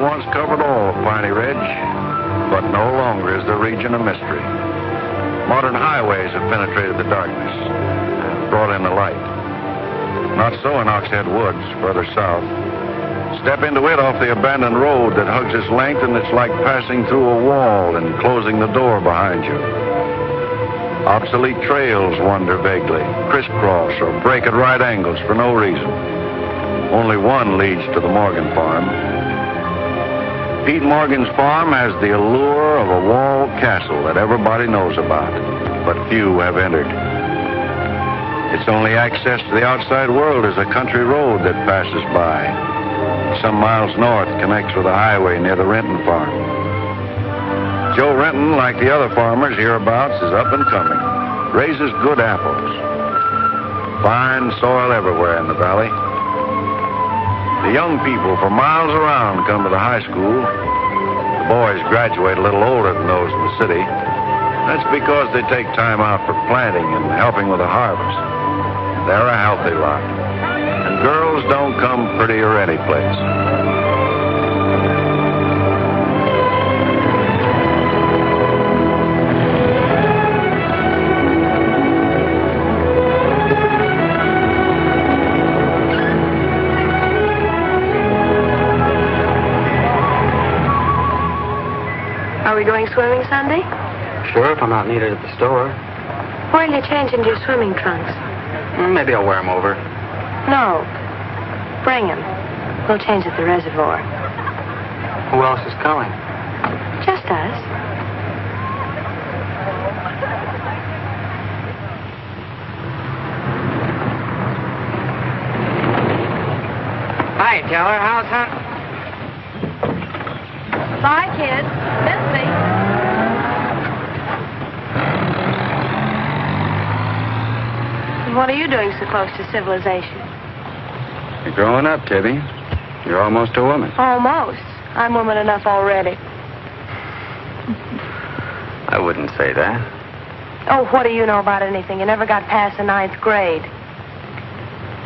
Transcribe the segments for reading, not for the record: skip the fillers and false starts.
once covered all of Piney Ridge, but no longer is the region a mystery. Modern highways have penetrated the darkness and brought in the light. Not so in Oxhead Woods, further south. Step into it off the abandoned road that hugs its length, and it's like passing through a wall and closing the door behind you. Obsolete trails wander vaguely, crisscross or break at right angles for no reason. Only one leads to the Morgan farm. Pete Morgan's farm has the allure of a walled castle that everybody knows about, but few have entered. Its only access to the outside world is a country road that passes by. Some miles north connects with a highway near the Renton farm. Joe Renton, like the other farmers hereabouts, is up and coming. Raises good apples. Fine soil everywhere in the valley. The young people for miles around come to the high school. The boys graduate a little older than those in the city. That's because they take time out for planting and helping with the harvest. They're a healthy lot. And girls don't come prettier any place. Are we going swimming Sunday? Sure, if I'm not needed at the store. Where'll you change into your swimming trunks? Maybe I'll wear them over. No. Bring them. We'll change at the reservoir. Who else is coming? Just us. Hi, Teller. How's that? Bye, kids. Miss me. What are you doing so close to civilization? You're growing up, Kitty. You're almost a woman. Almost. I'm woman enough already. I wouldn't say that. Oh, what do you know about anything? You never got past the 9th grade.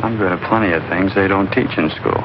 I'm good at plenty of things they don't teach in school.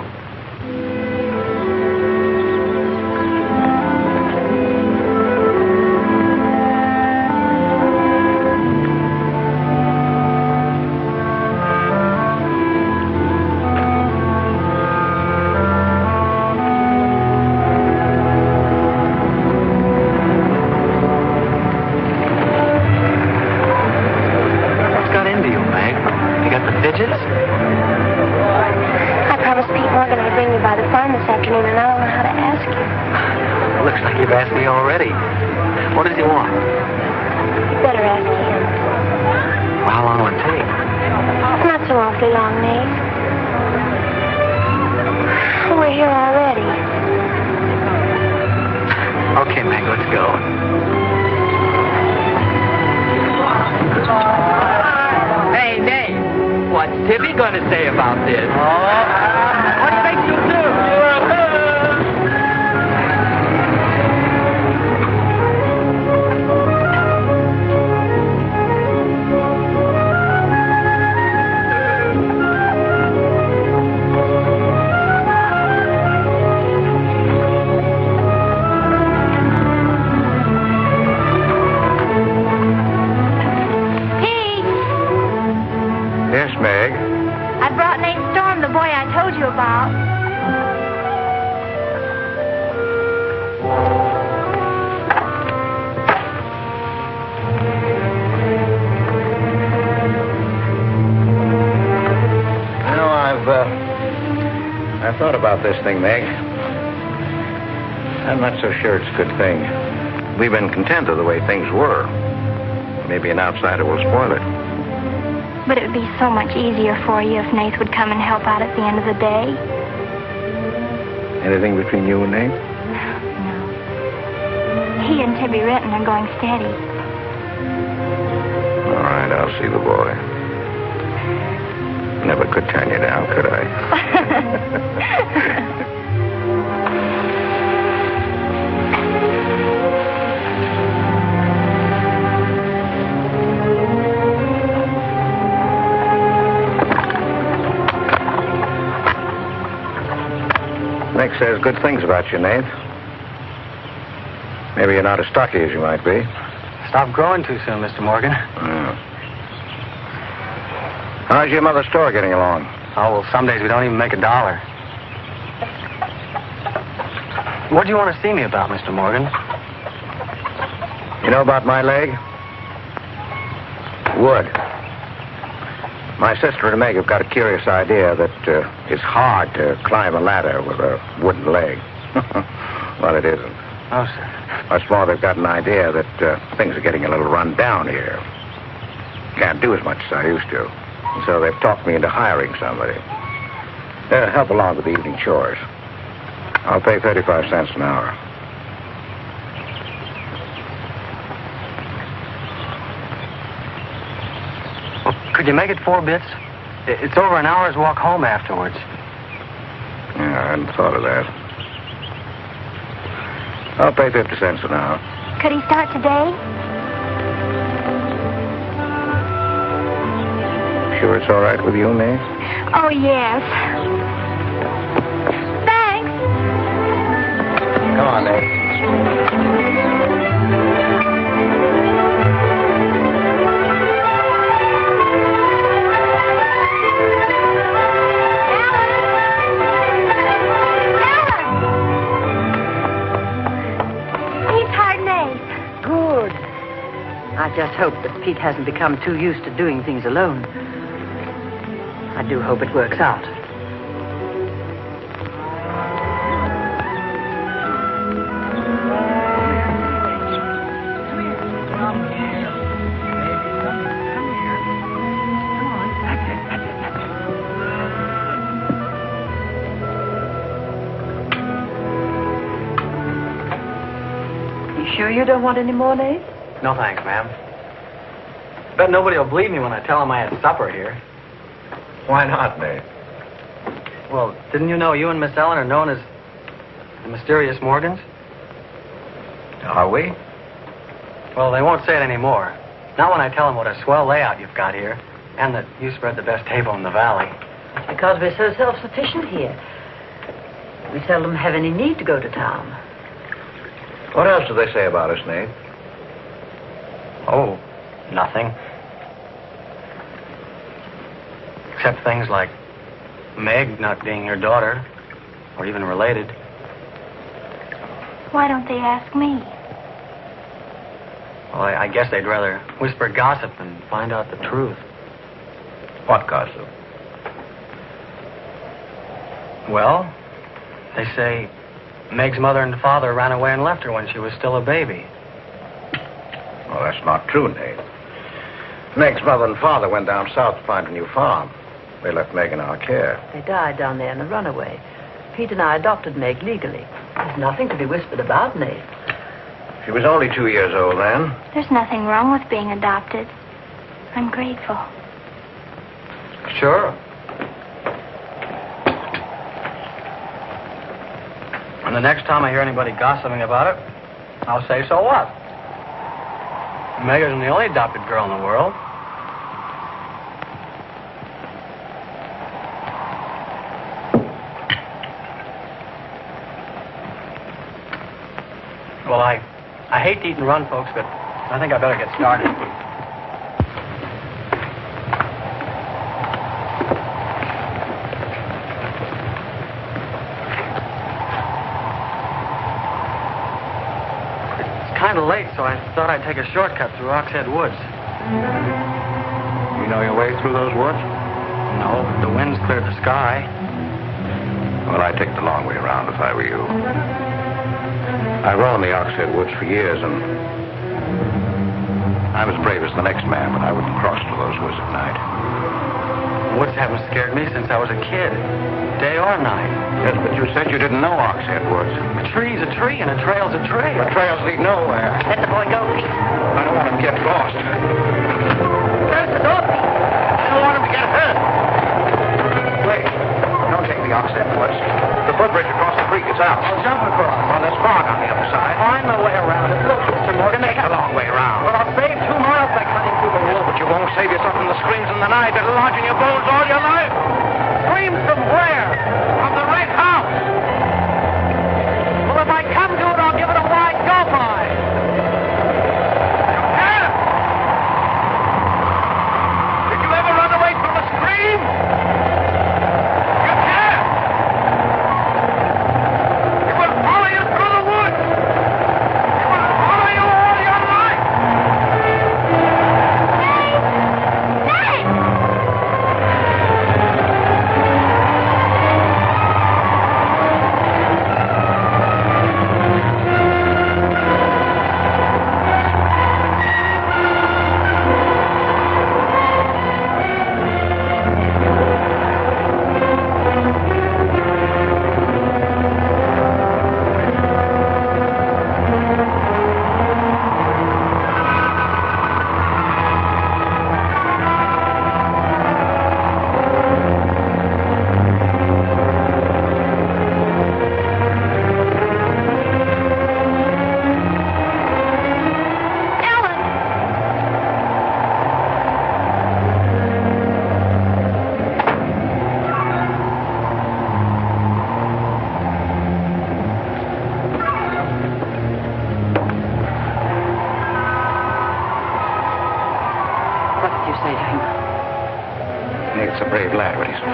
I thought about this thing, Meg. I'm not so sure it's a good thing. We've been content of the way things were. Maybe an outsider will spoil it. But it would be so much easier for you if Nath would come and help out at the end of the day. Anything between you and Nath? No. He and Tibby Renton are going steady. All right, I'll see the boy. Never could turn you down, could I? Nick says good things about you, Nate. Maybe you're not as stocky as you might be. Stop growing too soon, Mr. Morgan. Yeah. How's your mother's store getting along? Oh, well, some days we don't even make $1. What do you want to see me about, Mr. Morgan? You know about my leg? Wood. My sister and Meg have got a curious idea that it's hard to climb a ladder with a wooden leg. Well, it isn't. Oh, sir. Much more, they've got an idea that things are getting a little run down here. Can't do as much as I used to. And so they've talked me into hiring somebody. Help along with the evening chores. I'll pay 35 cents an hour. Well, could you make it 4 bits? It's over an hour's walk home afterwards. Yeah, I hadn't thought of that. I'll pay 50 cents an hour. Could he start today? Sure it's all right with you, Nate? Oh, yes. Thanks. Come on, Nate. I just hope that Pete hasn't become too used to doing things alone. I do hope it works out. You sure you don't want any more, Nate? No, thanks, ma'am. Bet nobody will believe me when I tell them I had supper here. Why not, Nate? Well, didn't you know you and Miss Ellen are known as the mysterious Morgans? Are we? Well, they won't say it anymore. Not when I tell them what a swell layout you've got here, and that you spread the best table in the valley. It's because we're so self-sufficient here. We seldom have any need to go to town. What else do they say about us, Nate? Oh, nothing. Except things like Meg not being your daughter, or even related. Why don't they ask me? Well, I guess they'd rather whisper gossip than find out the truth. What gossip? Well, they say Meg's mother and father ran away and left her when she was still a baby. Well, that's not true, Nate. Meg's mother and father went down south to find a new farm. They left Meg in our care. They died down there in a runaway. Pete and I adopted Meg legally. There's nothing to be whispered about, Nate. She was only 2 years old then. There's nothing wrong with being adopted. I'm grateful. Sure. And the next time I hear anybody gossiping about it, I'll say, so what? Meg isn't the only adopted girl in the world. Well, I hate to eat and run, folks, but I think I better get started. It's kind of late, so I thought I'd take a shortcut through Oxhead Woods. You know your way through those woods? No, the wind's cleared the sky. Well, I'd take the long way around if I were you. I've roamed the Oxhead Woods for years, and I'm as brave as the next man, but I wouldn't cross to those woods at night. Woods haven't scared me since I was a kid, day or night. Yes, but you said you didn't know Oxhead Woods. A tree's a tree, and a trail's a trail. The trails lead nowhere. Let the boy go, Pete. I don't want him to get lost. Close the door, Pete. I don't want him to get hurt. Wait, don't take the Oxhead Woods. The footbridge across the creek is out. I'll jump across. Well, there's fog on the other side. Find my way around it. Look, Mr. Morgan, Take the long way around. Well, I'll save 2 miles by cutting through the woods. But you won't save yourself from the screams in the night that'll lodge in your bones all your life. Screams from where? From the right house.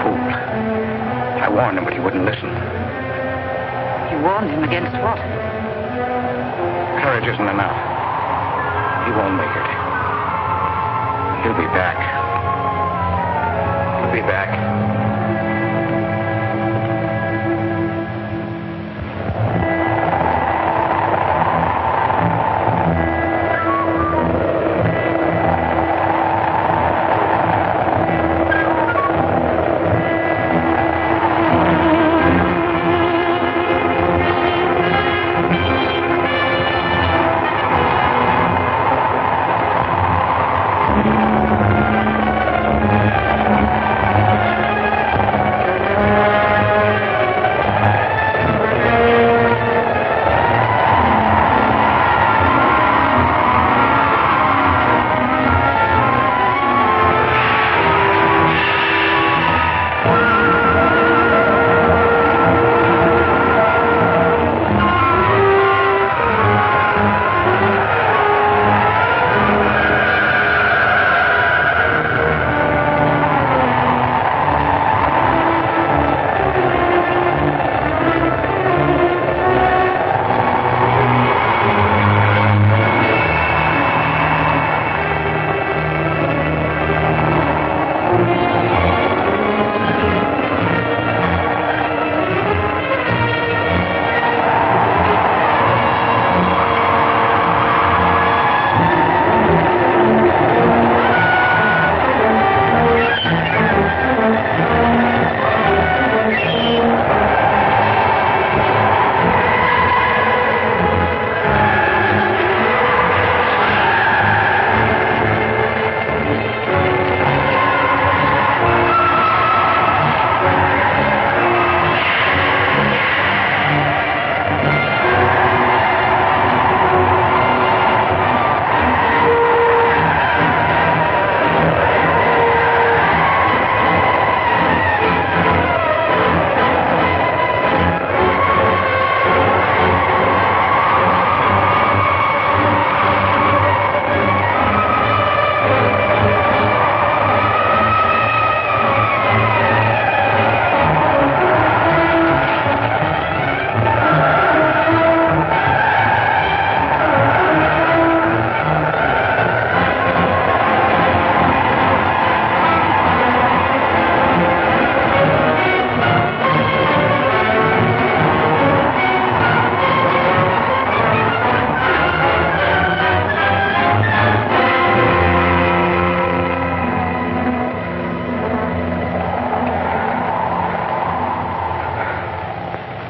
fool. I warned him, but he wouldn't listen. You warned him against what? Courage isn't enough. He won't make it. He'll be back. He'll be back.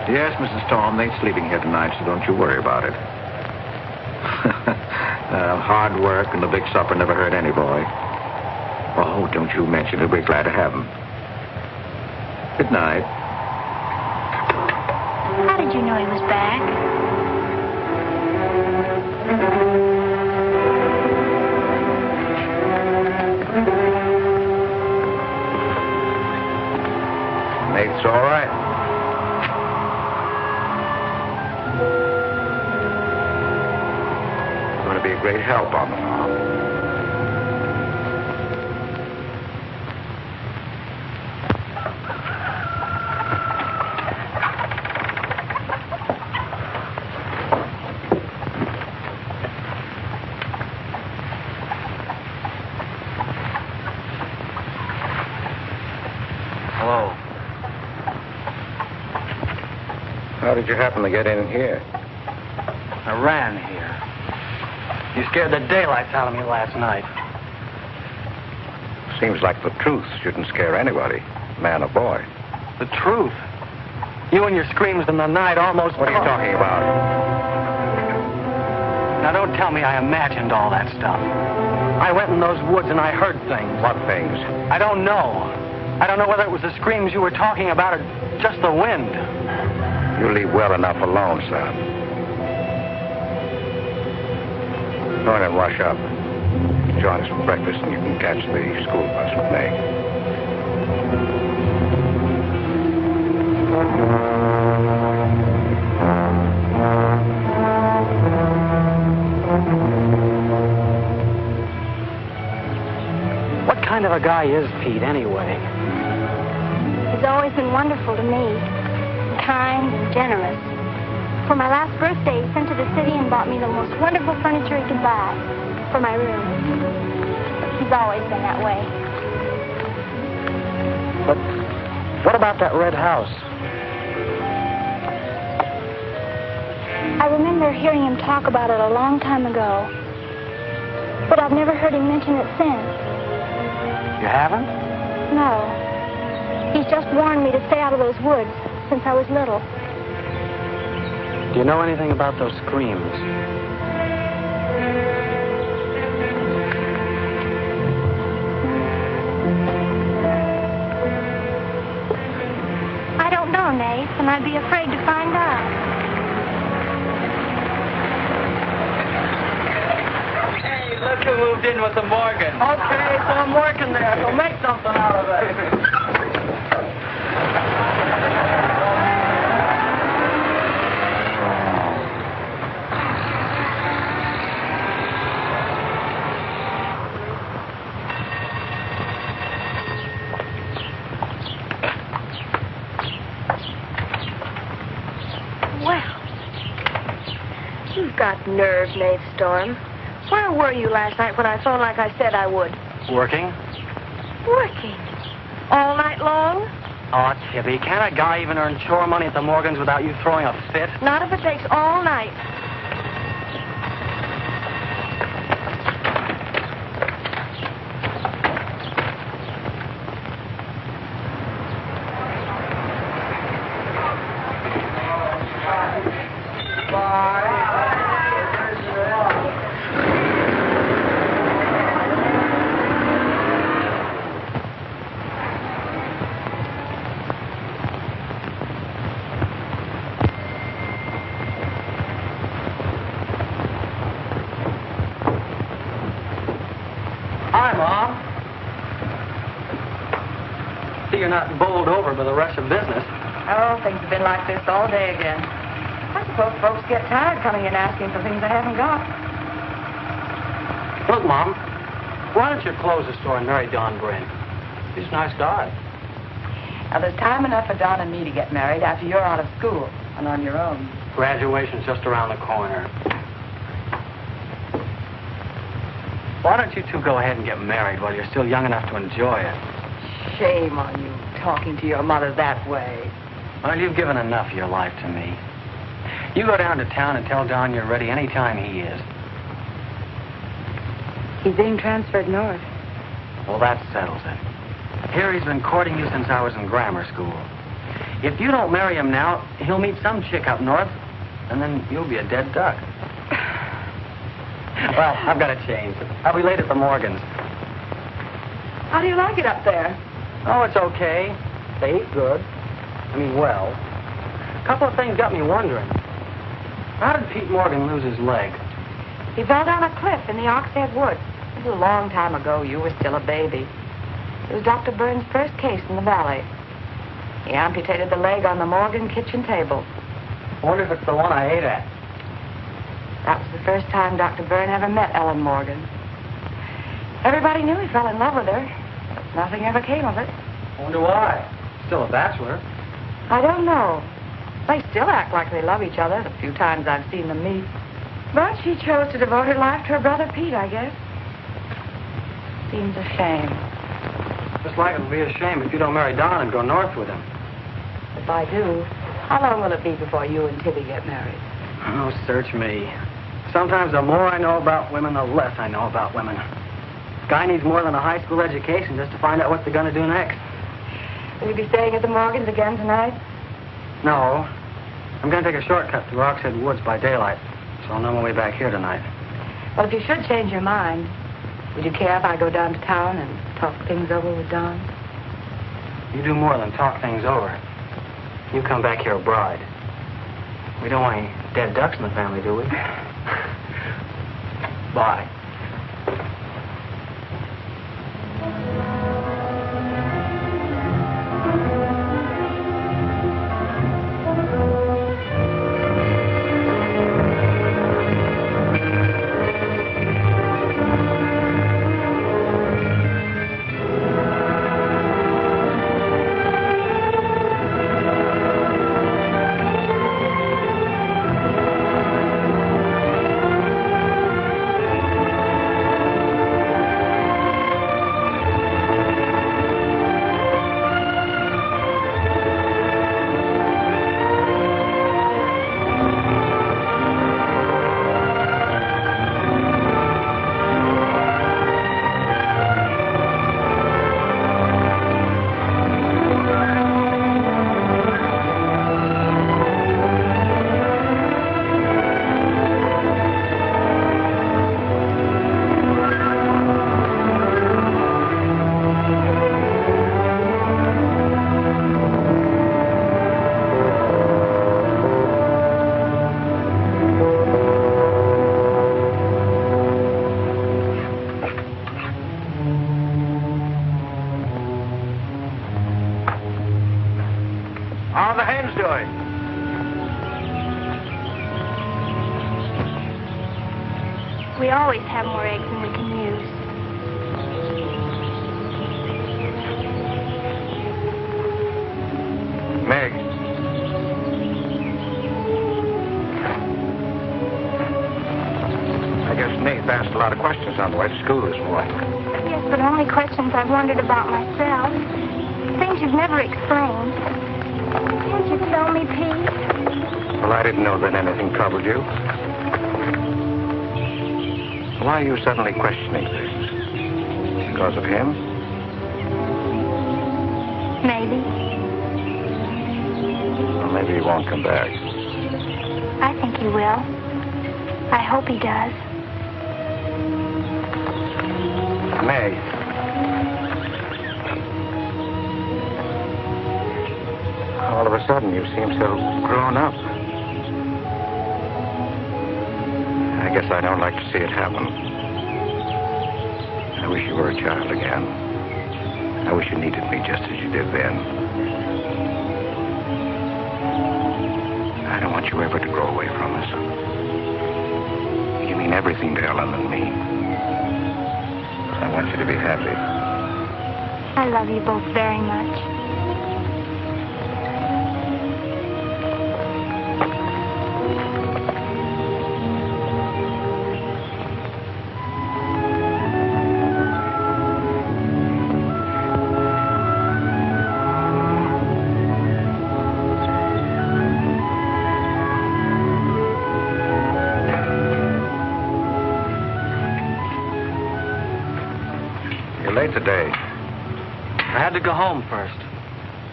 Yes, Mrs. Storm, they ain't sleeping here tonight, so don't you worry about it. Hard work and the big supper never hurt any boy. Oh, don't you mention it. We're glad to have him. Good night. How did you know he was back? Nate's all right. Going to be a great help on the farm. Hello. How did you happen to get in here? I ran here. You scared the daylights out of me last night. Seems like the truth shouldn't scare anybody, man or boy. The truth. You and your screams in the night almost... What are you talking about? Now, don't tell me I imagined all that stuff. I went in those woods and I heard things. What things? I don't know. I don't know whether it was the screams you were talking about or just the wind. You leave well enough alone, son. Go in and wash up. Join us for breakfast and you can catch the school bus with me. What kind of a guy is Pete, anyway? He's always been wonderful to me, kind and generous. For my last birthday, he sent to the city and bought me the most wonderful furniture he could buy for my room. He's always been that way. But what about that red house? I remember hearing him talk about it a long time ago, but I've never heard him mention it since. You haven't? No. He's just warned me to stay out of those woods since I was little. Do you know anything about those screams? I don't know, Nate, and I'd be afraid to find out. Hey, look who moved in with the Morgan. Okay, so I'm working there, so make something out of it. Got nerve, Nate Storm. Where were you last night when I phoned like I said I would? Working? Working? All night long? Oh, Tibby, can't a guy even earn chore money at the Morgans without you throwing a fit? Not if it takes all night. Hi, Mom. See, you're not bowled over by the rush of business. Oh, things have been like this all day again. I suppose folks get tired coming in asking for things they haven't got. Look, Mom, why don't you close the store and marry Don Bryn? He's a nice guy. Now, there's time enough for Don and me to get married after you're out of school and on your own. Graduation's just around the corner. Why don't you two go ahead and get married while you're still young enough to enjoy it? Shame on you talking to your mother that way. Well, you've given enough of your life to me. You go down to town and tell Don you're ready any time he is. He's being transferred north. Well, that settles it. Here he's been courting you since I was in grammar school. If you don't marry him now, he'll meet some chick up north, and then you'll be a dead duck. Well, I've got to change. I'll be late at the Morgans. How do you like it up there? Oh, it's okay. They eat good. I mean, well. A couple of things got me wondering. How did Pete Morgan lose his leg? He fell down a cliff in the Oxhead Woods. It was a long time ago. You were still a baby. It was Dr. Burns' first case in the valley. He amputated the leg on the Morgan kitchen table. I wonder if it's the one I ate at. That was the first time Dr. Byrne ever met Ellen Morgan. Everybody knew he fell in love with her, but nothing ever came of it. I wonder why. Still a bachelor. I don't know. They still act like they love each other, the few times I've seen them meet. But she chose to devote her life to her brother Pete, I guess. Seems a shame. Just like it would be a shame if you don't marry Don and go north with him. If I do, how long will it be before you and Tibby get married? Oh, search me. Sometimes the more I know about women, the less I know about women. Guy needs more than a high school education just to find out what they're going to do next. Will you be staying at the Morgans again tonight? No. I'm going to take a shortcut through Oxhead Woods by daylight, so I'll know my way back here tonight. Well, if you should change your mind, would you care if I go down to town and talk things over with Don? You do more than talk things over. You come back here a bride. We don't want any dead ducks in the family, do we? Bye. How are the hens doing? We always have more eggs than we can use. Meg. I guess Nate asked a lot of questions on the way to school this morning. Yes, but only questions I've wondered about myself. Things you've never explained. Can't you tell me, Pete? Well, I didn't know that anything troubled you. Why are you suddenly questioning things? Because of him? Maybe. Well, maybe he won't come back. I think he will. I hope he does. Meg. All of a sudden, you seem so grown up. I guess I don't like to see it happen. I wish you were a child again. I wish you needed me just as you did then. I don't want you ever to grow away from us. You mean everything to Ellen and me. I want you to be happy. I love you both very much. Late today. I had to go home first.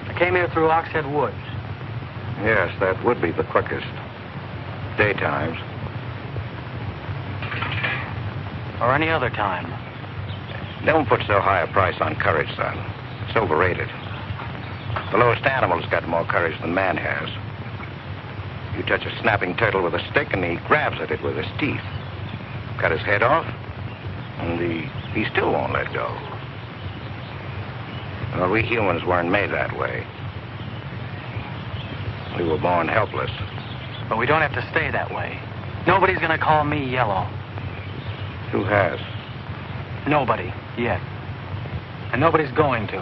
I came here through Oxhead Woods. Yes, that would be the quickest. Daytimes. Or any other time. Don't put so high a price on courage, son. It's overrated. The lowest animal's got more courage than man has. You touch a snapping turtle with a stick and he grabs at it with his teeth. Cut his head off, and he still won't let go. Well, we humans weren't made that way. We were born helpless. But we don't have to stay that way. Nobody's gonna call me yellow. Who has? Nobody, yet. And nobody's going to.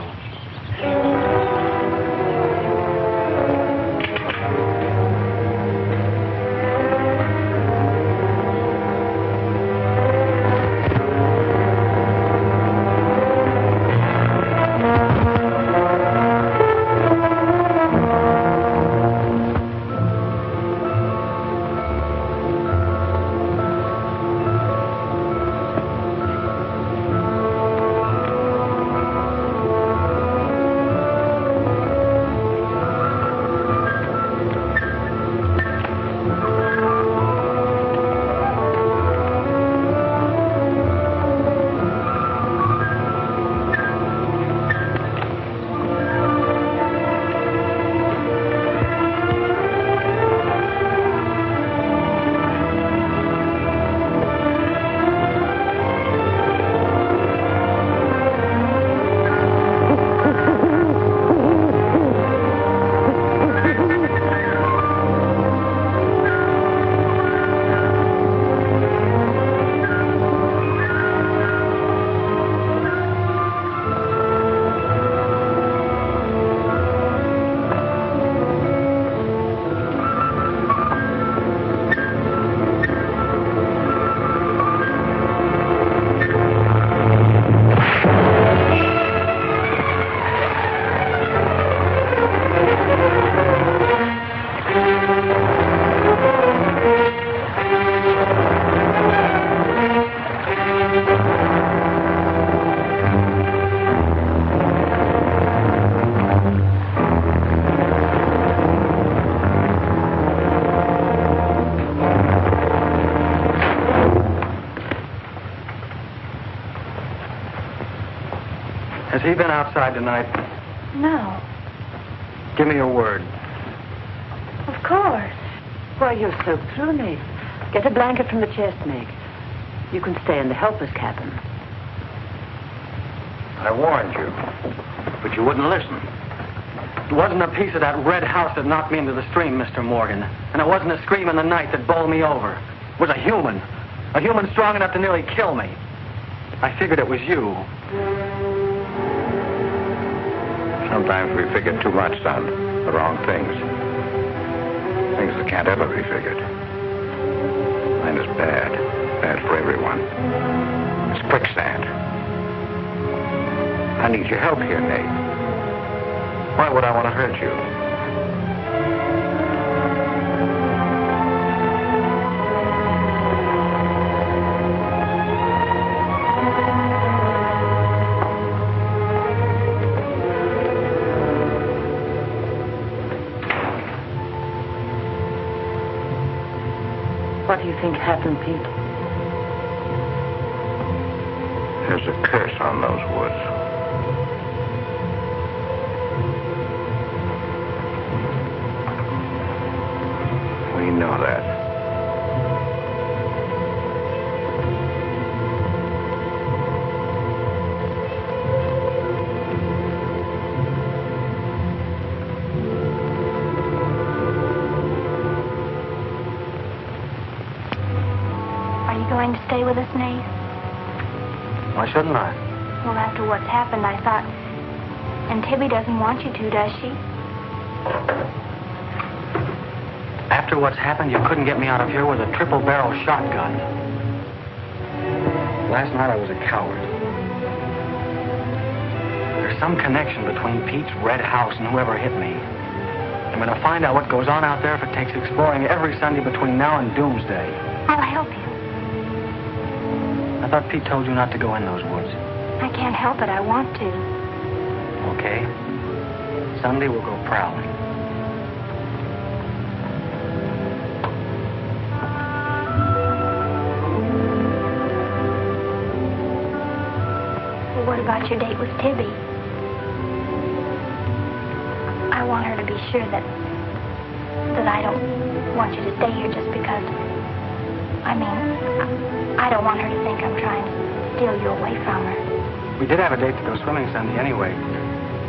Has he been outside tonight? No. Give me your word. Of course. Why, you're soaked through, Nate. Get a blanket from the chest, Meg. You can stay in the helper's cabin. I warned you, but you wouldn't listen. It wasn't a piece of that red house that knocked me into the stream, Mr. Morgan. And it wasn't a scream in the night that bowled me over. It was a human strong enough to nearly kill me. I figured it was you. Sometimes we figure too much, son. The wrong things. Things that can't ever be figured. Mine is bad. Bad for everyone. It's quicksand. I need your help here, Nate. Why would I want to hurt you? What do you think happened, Pete? There's a curse on those woods. We know that. Are you going to stay with us, Nate? Why shouldn't I? Well, after what's happened, I thought... And Tibby doesn't want you to, does she? After what's happened, you couldn't get me out of here with a triple-barrel shotgun. Last night I was a coward. There's some connection between Pete's red house and whoever hit me. I'm going to find out what goes on out there if it takes exploring every Sunday between now and doomsday. I'll help you. I thought Pete told you not to go in those woods. I can't help it. I want to. Okay. Sunday we'll go prowling. Well, what about your date with Tibby? I want her to be sure that I don't want you to stay here just because... I don't want her to think I'm trying to steal you away from her. We did have a date to go swimming Sunday anyway.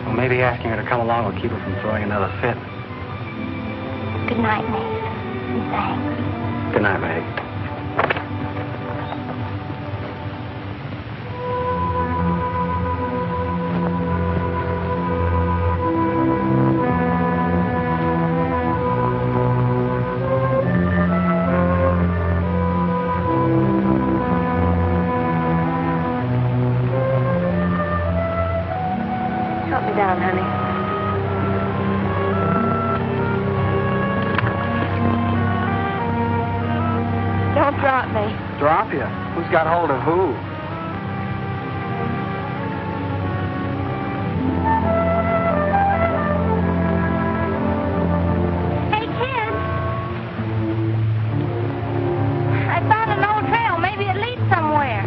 Well, maybe asking her to come along will keep her from throwing another fit. Good night, Nate. And thanks. Good night, Meg. Drop you? Who's got hold of who? Hey, kids! I found an old trail. Maybe it leads somewhere.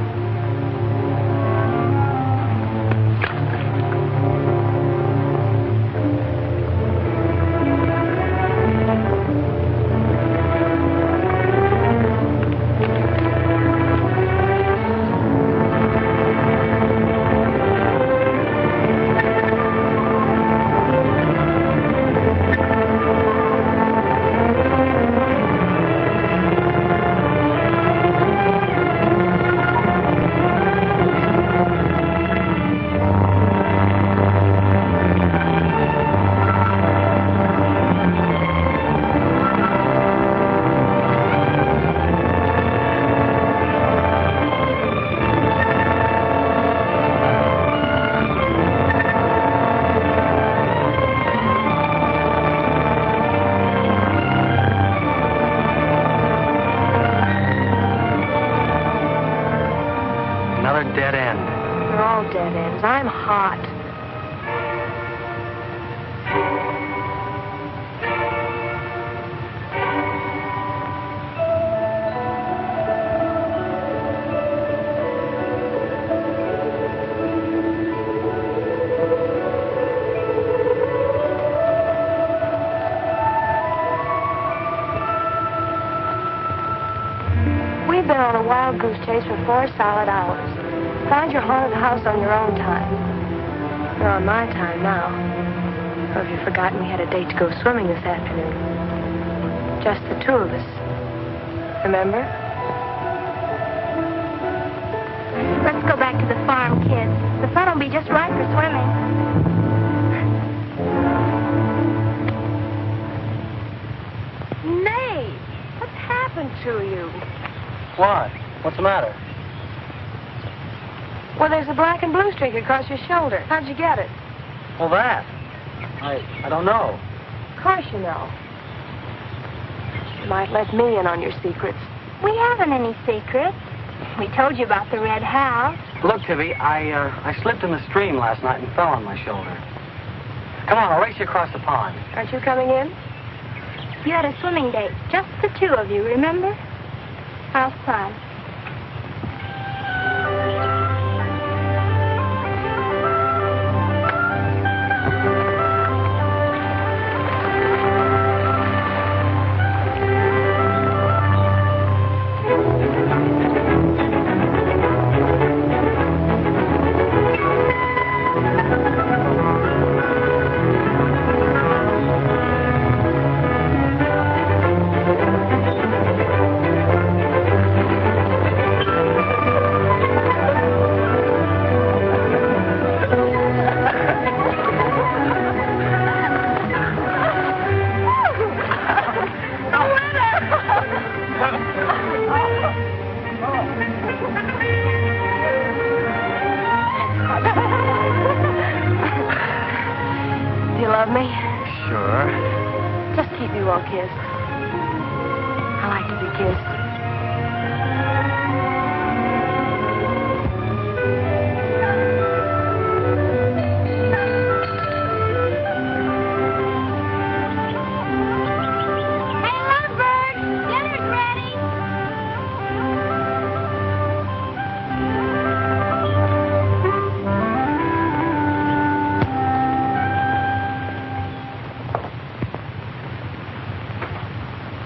Dead end. They're all dead ends. I'm hot. We've been on a wild goose chase for 4 solid hours. Find your haunted house on your own time. You're on my time now. Or have you forgotten we had a date to go swimming this afternoon? Just the two of us. Remember? Let's go back to the farm, kids. The sun will be just right for swimming. Nate, what's happened to you? What? What's the matter? Well, there's a black and blue streak across your shoulder. How'd you get it? Well, that. I don't know. Of course you know. You might let me in on your secrets. We haven't any secrets. We told you about the red house. Look, Tibby, I slipped in the stream last night and fell on my shoulder. Come on, I'll race you across the pond. Aren't you coming in? You had a swimming date, just the two of you, remember? How's fun?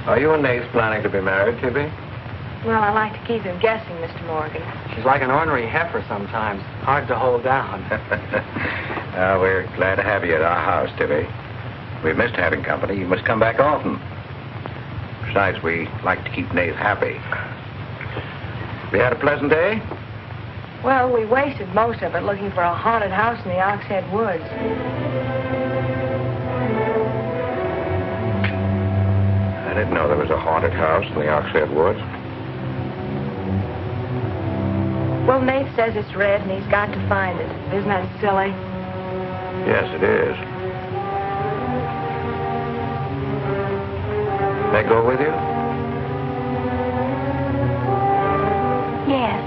Are you and Nate planning to be married, Tibby? Well, I like to keep him guessing, Mr. Morgan. She's like an ornery heifer sometimes. Hard to hold down. We're glad to have you at our house, Tibby. We've missed having company. You must come back often. Besides, we like to keep Nate happy. We had a pleasant day? Well, we wasted most of it looking for a haunted house in the Oxhead Woods. I didn't know there was a haunted house in the Oxhead Woods. Well, Nate says it's red and he's got to find it. Isn't that silly? Yes, it is. May I go with you? Yes.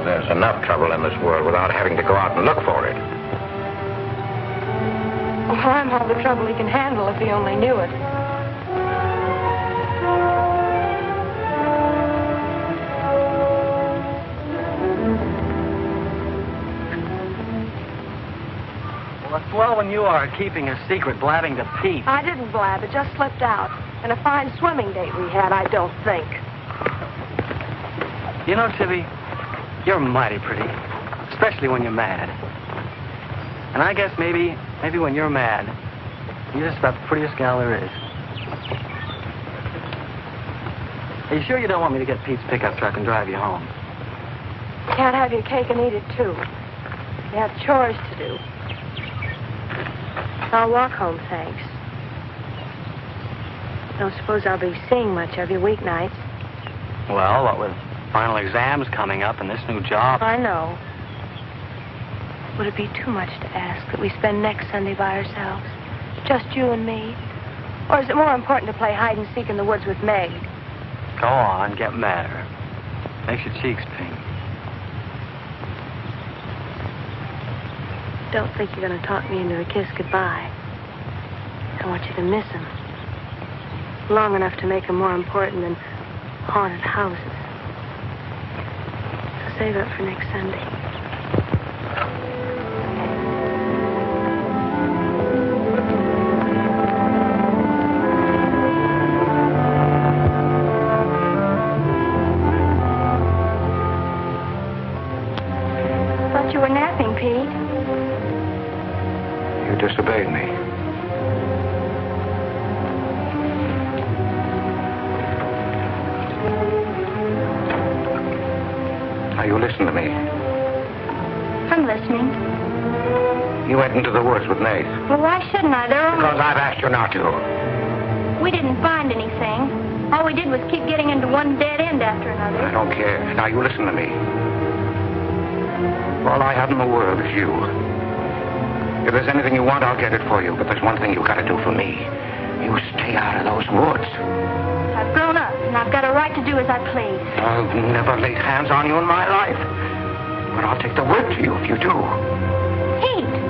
There's enough trouble in this world without having to go out and look for it. Well, I'm all the trouble he can handle if he only knew it. Well, it's swell when you are keeping a secret, blabbing to Pete. I didn't blab. It just slipped out. And a fine swimming date we had, I don't think. You know, Tibby, you're mighty pretty, especially when you're mad. And I guess maybe when you're mad, you're just about the prettiest gal there is. Are you sure you don't want me to get Pete's pickup truck and drive you home? Can't have your cake and eat it, too. You have chores to do. I'll walk home, thanks. Don't suppose I'll be seeing much of you weeknights. Well, what with final exams coming up and this new job. I know. Would it be too much to ask that we spend next Sunday by ourselves? Just you and me? Or is it more important to play hide and seek in the woods with Meg? Go on, get madder. Makes your cheeks pink. Don't think you're going to talk me into a kiss goodbye. I want you to miss him. Long enough to make him more important than haunted houses. So save it for next Sunday. thought you were napping, Pete. You disobeyed me. Now, you listen to me. I'm listening. You went into the woods with Nate. Well, why shouldn't I? Because I've asked you not to. We didn't find anything. All we did was keep getting into one dead end after another. I don't care. Now, you listen to me. All I have in the world is you. If there's anything you want, I'll get it for you. But there's one thing you've got to do for me. You stay out of those woods. I've grown up, and I've got a right to do as I please. I've never laid hands on you in my life. But I'll take the word to you if you do. Pete!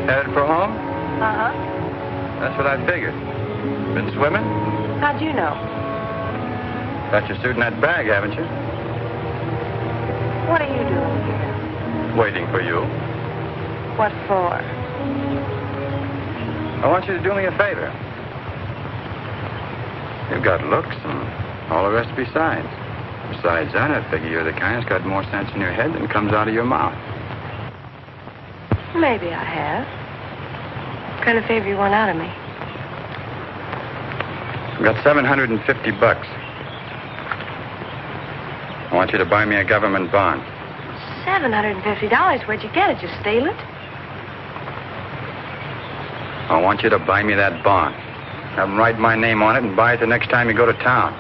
Headed for home? Uh-huh. That's what I figured. Been swimming? How'd you know? Got your suit in that bag, haven't you? What are you doing here? Waiting for you. What for? I want you to do me a favor. You've got looks and all the rest besides. Besides that, I figure you're the kind that's got more sense in your head than comes out of your mouth. Maybe I have. What kind of favor you want out of me? I've got $750. I want you to buy me a government bond. $750? Where'd you get it? You steal it? I want you to buy me that bond. Have them write my name on it and buy it the next time you go to town.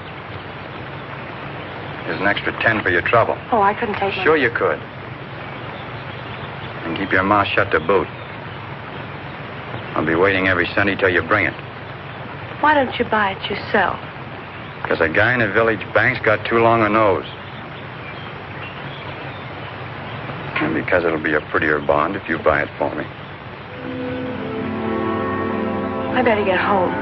There's an extra 10 for your trouble. Oh, I couldn't take it. Sure you could. And keep your mouth shut to boot. I'll be waiting every Sunday till you bring it. Why don't you buy it yourself? Because a guy in the village bank's got too long a nose. And because it'll be a prettier bond if you buy it for me. I better get home.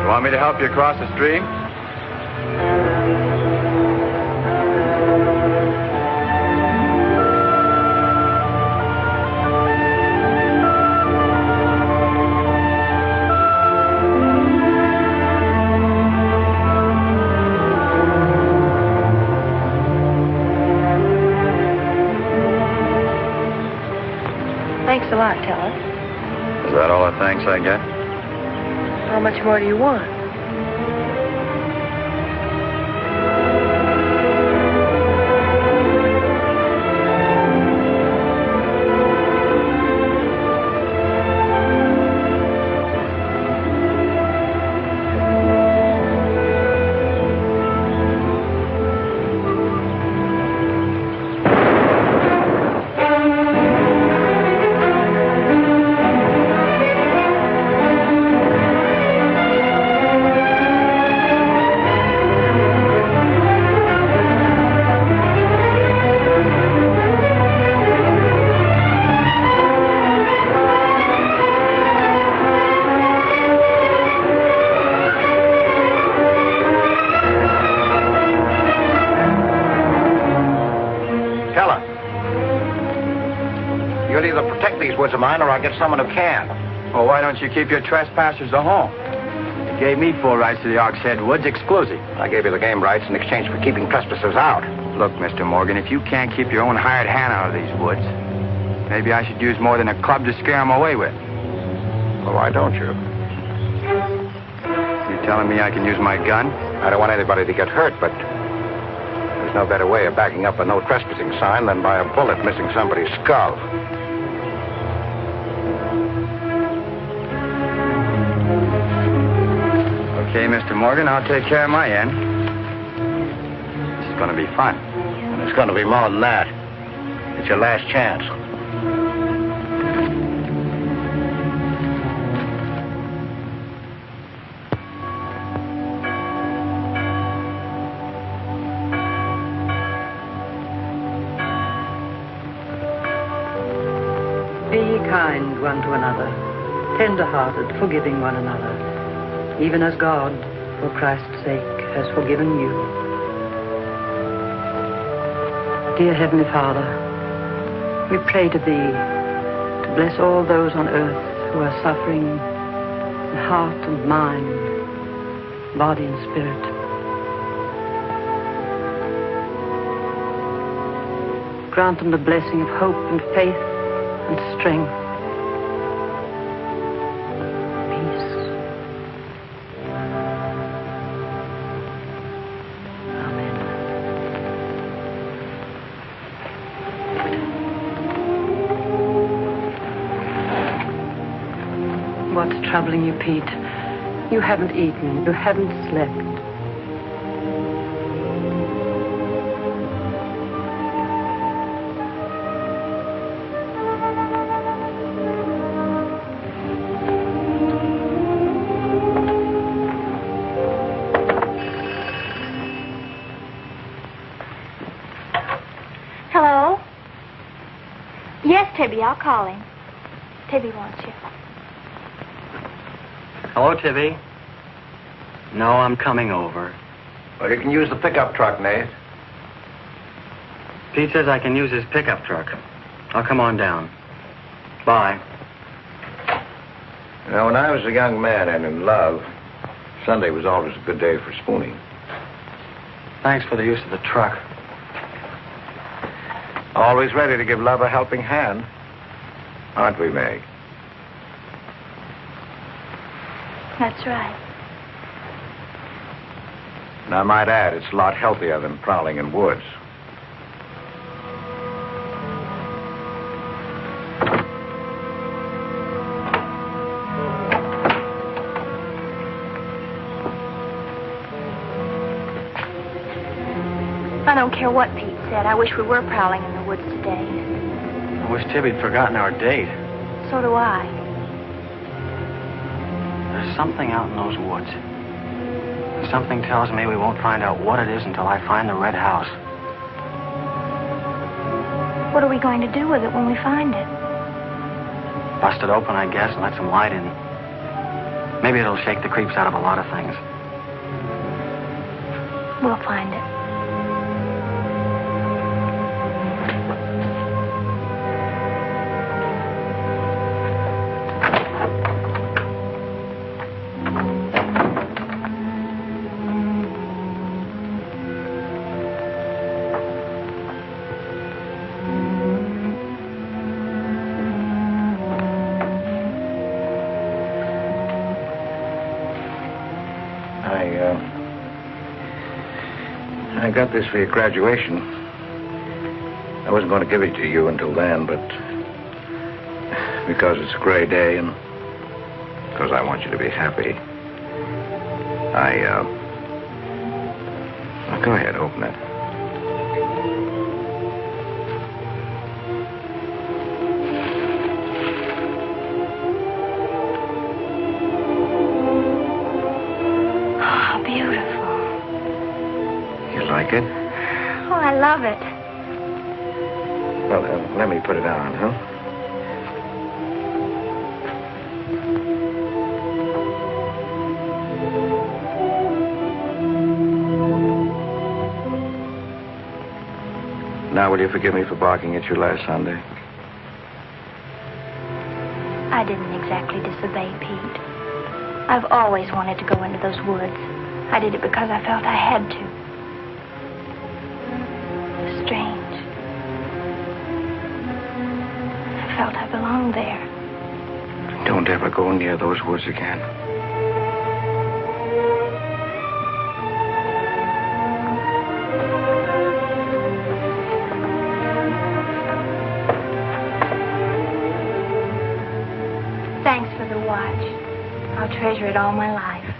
You want me to help you across the stream? Thanks a lot, Teller. Is that all the thanks I get? How much more do you want? You'll either protect these woods of mine or I'll get someone who can. Well, why don't you keep your trespassers at home? You gave me full rights to the Ox Head Woods exclusive. I gave you the game rights in exchange for keeping trespassers out. Look, Mr. Morgan, if you can't keep your own hired hand out of these woods, maybe I should use more than a club to scare them away with. Well, why don't you? You telling me I can use my gun? I don't want anybody to get hurt, but there's no better way of backing up a no trespassing sign than by a bullet missing somebody's skull. Okay, Mr. Morgan, I'll take care of my end. This is going to be fun. And it's going to be more than that. It's your last chance. Be kind one to another, tender-hearted, forgiving one another, even as God, for Christ's sake, has forgiven you. Dear Heavenly Father, we pray to Thee to bless all those on earth who are suffering in heart and mind, body and spirit. Grant them the blessing of hope and faith and strength. Peace. Amen. What's troubling you, Pete? You haven't eaten. You haven't slept. Hello? Yes, Tibby, I'll call him. Tibby wants you. Hello, Tibby. No, I'm coming over. Well, you can use the pickup truck, Nate. Pete says I can use his pickup truck. I'll come on down. Bye. You know, when I was a young man and in love, Sunday was always a good day for spooning. Thanks for the use of the truck. Always ready to give love a helping hand. Aren't we, Meg? That's right. And I might add, it's a lot healthier than prowling in woods. I don't care what Pete said. I wish we were prowling in the woods today. I wish Tibby'd forgotten our date. So do I. There's something out in those woods. Something tells me we won't find out what it is until I find the red house. What are we going to do with it when we find it? Bust it open, I guess, and let some light in. Maybe it'll shake the creeps out of a lot of things. We'll find it. I got this for your graduation. I wasn't going to give it to you until then, but because it's a gray day and because I want you to be happy, well, go ahead, open it. Like it? Oh, I love it. Well, let me put it on, huh? Now, will you forgive me for barking at you last Sunday? I didn't exactly disobey Pete. I've always wanted to go into those woods. I did it because I felt I had to. Strange. I felt I belonged there. Don't ever go near those woods again. Thanks for the watch. I'll treasure it all my life.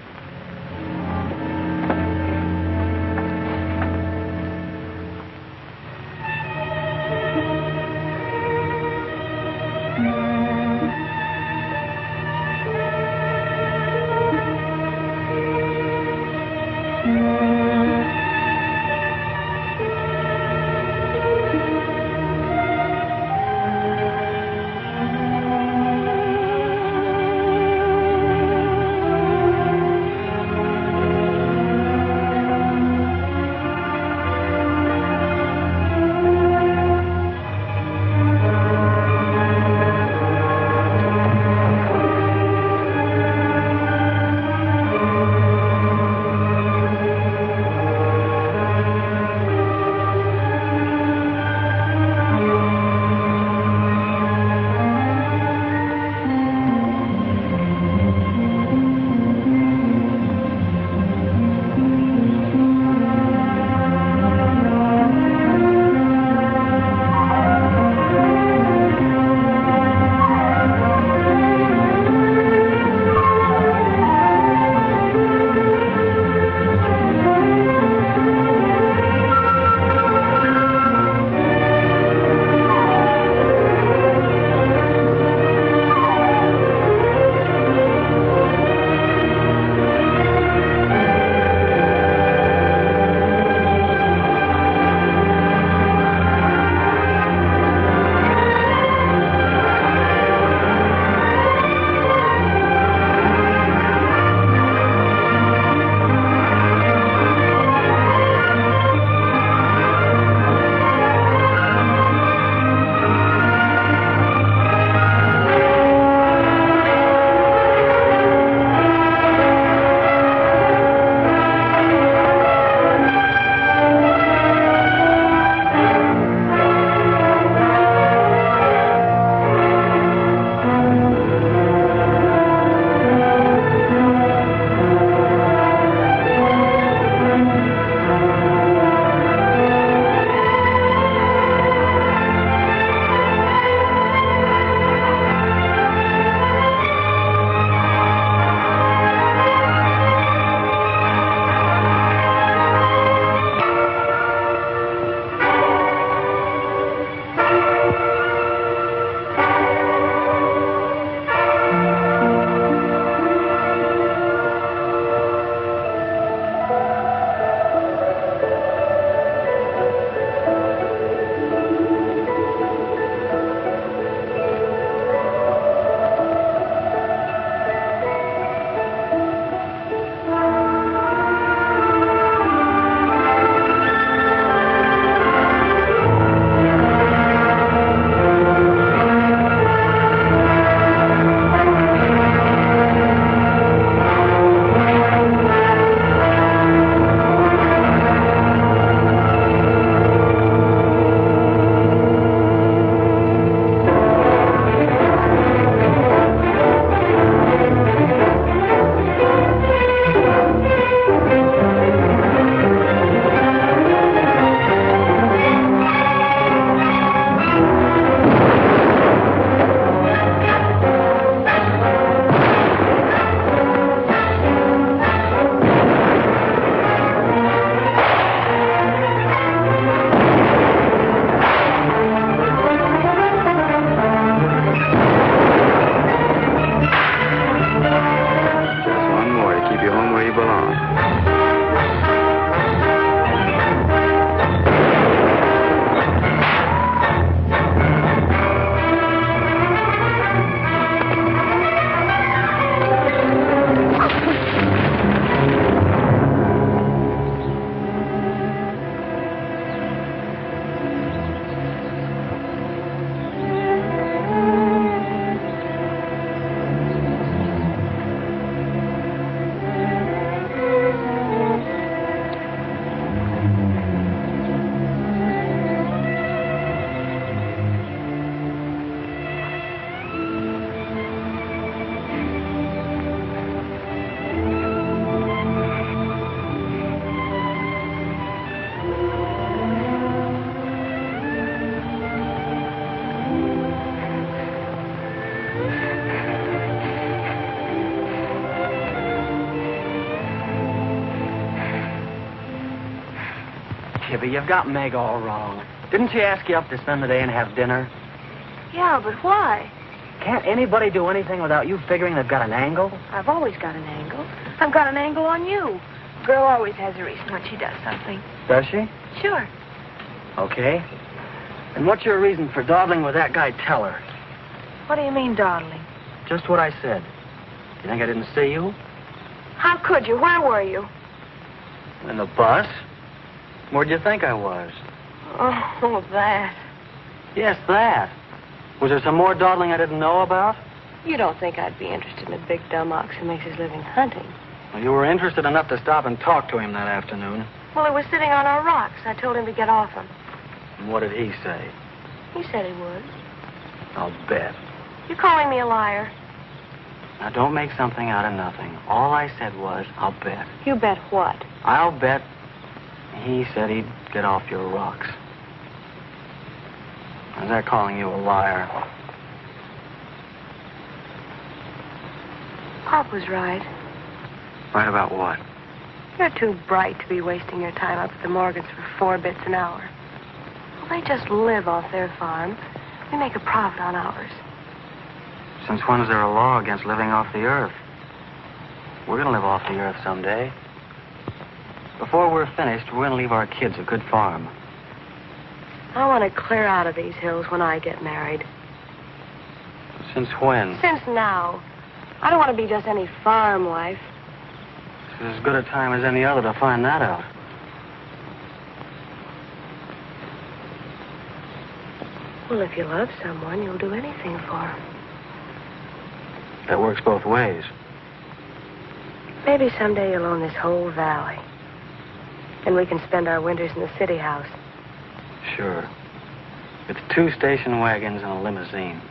baby, you've got Meg all wrong. Didn't she ask you up to spend the day and have dinner? Yeah, but why? Can't anybody do anything without you figuring they've got an angle? I've always got an angle. I've got an angle on you. A girl always has a reason when she does something. Does she? Sure. Okay. And what's your reason for dawdling with that guy Teller? What do you mean, dawdling? Just what I said. You think I didn't see you? How could you? Where were you? In the bus? Where'd you think I was? Oh, that. Yes, that. Was there some more dawdling I didn't know about? You don't think I'd be interested in a big dumb ox who makes his living hunting? Well, you were interested enough to stop and talk to him that afternoon. Well, he was sitting on our rocks. I told him to get off them. And what did he say? He said he would. I'll bet. You're calling me a liar. Now, don't make something out of nothing. All I said was, I'll bet. You bet what? I'll bet he said he'd get off your rocks. Is that calling you a liar? Pop was right. Right about what? You're too bright to be wasting your time up at the Morgans for 4 bits an hour. Well, they just live off their farm. We make a profit on ours. Since when is there a law against living off the earth? We're going to live off the earth someday. Before we're finished, we're going to leave our kids a good farm. I want to clear out of these hills when I get married. Since when? Since now. I don't want to be just any farm wife. This is as good a time as any other to find that out. Well, if you love someone, you'll do anything for him. That works both ways. Maybe someday you'll own this whole valley. And we can spend our winters in the city house. Sure. With 2 station wagons and a limousine.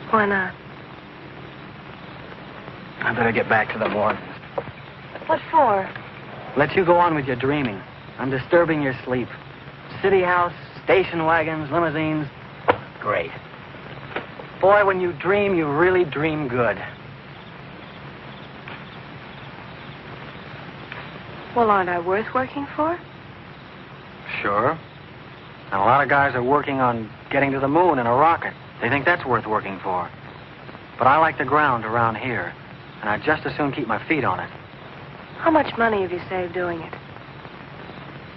Why not? I better get back to the Morgans. What for? Let you go on with your dreaming. I'm disturbing your sleep. City house, station wagons, limousines. Great. Boy, when you dream, you really dream good. Well, aren't I worth working for? Sure. And a lot of guys are working on getting to the moon in a rocket. They think that's worth working for. But I like the ground around here, and I'd just as soon keep my feet on it. How much money have you saved doing it?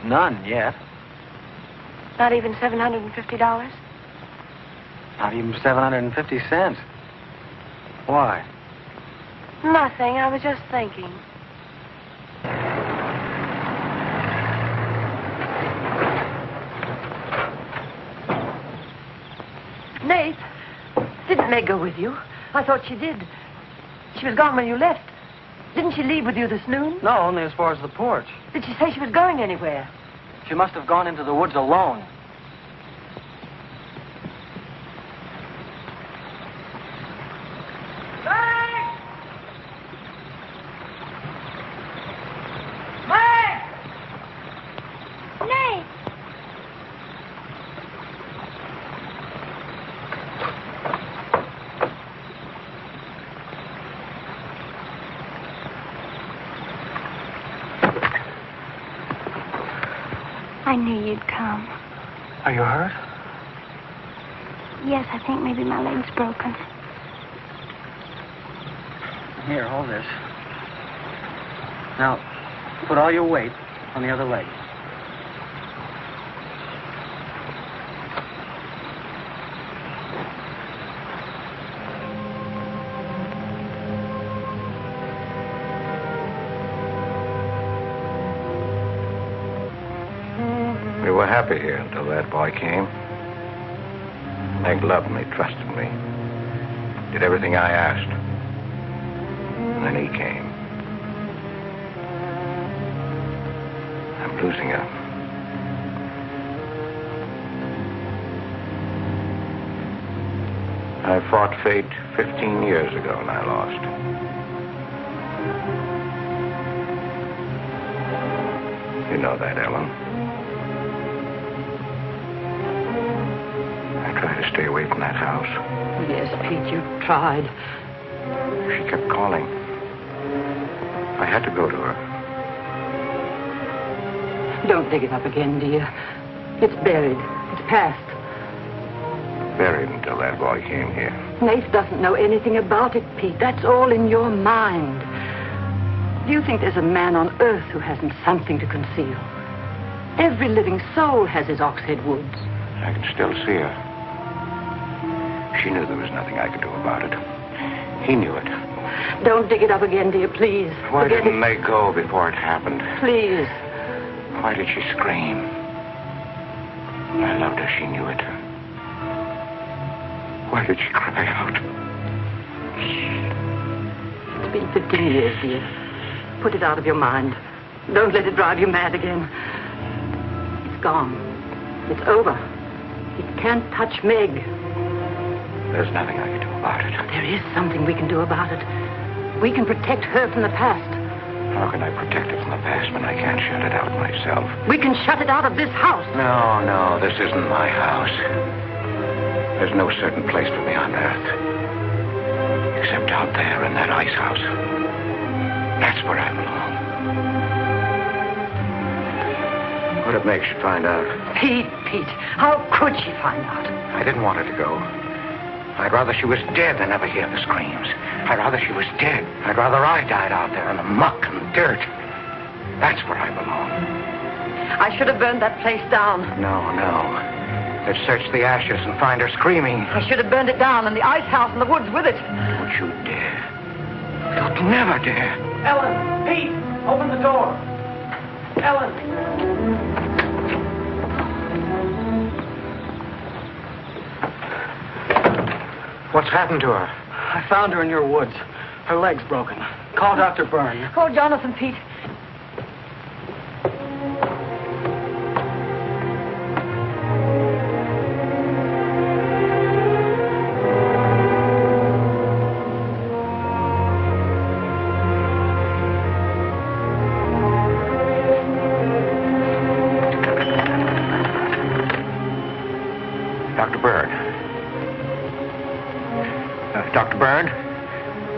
None yet. Not even $750? Not even 750 cents. Why? Nothing. I was just thinking. Nate, didn't Meg go with you? I thought she did. She was gone when you left. Didn't she leave with you this noon? No, only as far as the porch. Did she say she was going anywhere? She must have gone into the woods alone. I knew you'd come. Are you hurt? Yes, I think maybe my leg's broken. Here, hold this. Now, put all your weight on the other leg. We were happy here until that boy came. Meg loved me, trusted me, did everything I asked. And then he came. I'm losing her. I fought fate 15 years ago and I lost. You know that, Ellen. I tried to stay away from that house. Yes, Pete, you tried. She kept calling. I had to go to her. Don't dig it up again, dear. It's buried. It's past. Buried until that boy came here. Nath doesn't know anything about it, Pete. That's all in your mind. Do you think there's a man on earth who hasn't something to conceal? Every living soul has his oxhead woods. I can still see her. She knew there was nothing I could do about it. He knew it. Don't dig it up again, dear, please. Why Forget didn't it. they go before it happened? Please. Why did she scream? I loved her. She knew it. Why did she cry out? It's been 15 years, dear. Put it out of your mind. Don't let it drive you mad again. It's gone. It's over. It can't touch Meg. There's nothing I can do about it. There is something we can do about it. We can protect her from the past. How can I protect it from the past when I can't shut it out myself? We can shut it out of this house. No, this isn't my house. There's no certain place for me on earth. Except out there in that ice house. That's where I belong. What if Meg should find out? Pete, how could she find out? I didn't want her to go. I'd rather she was dead than ever hear the screams. I'd rather she was dead. I'd rather I died out there in the muck and dirt. That's where I belong. I should have burned that place down. No. They'd search the ashes and find her screaming. I should have burned it down and the ice house in the woods with it. Don't you dare. You'd never dare. Ellen, Pete, open the door. Ellen. What's happened to her? I found her in your woods. Her leg's broken. Call Dr. Byrne. Call Jonathan, Pete. Dr. Byrne. Dr. Byrne,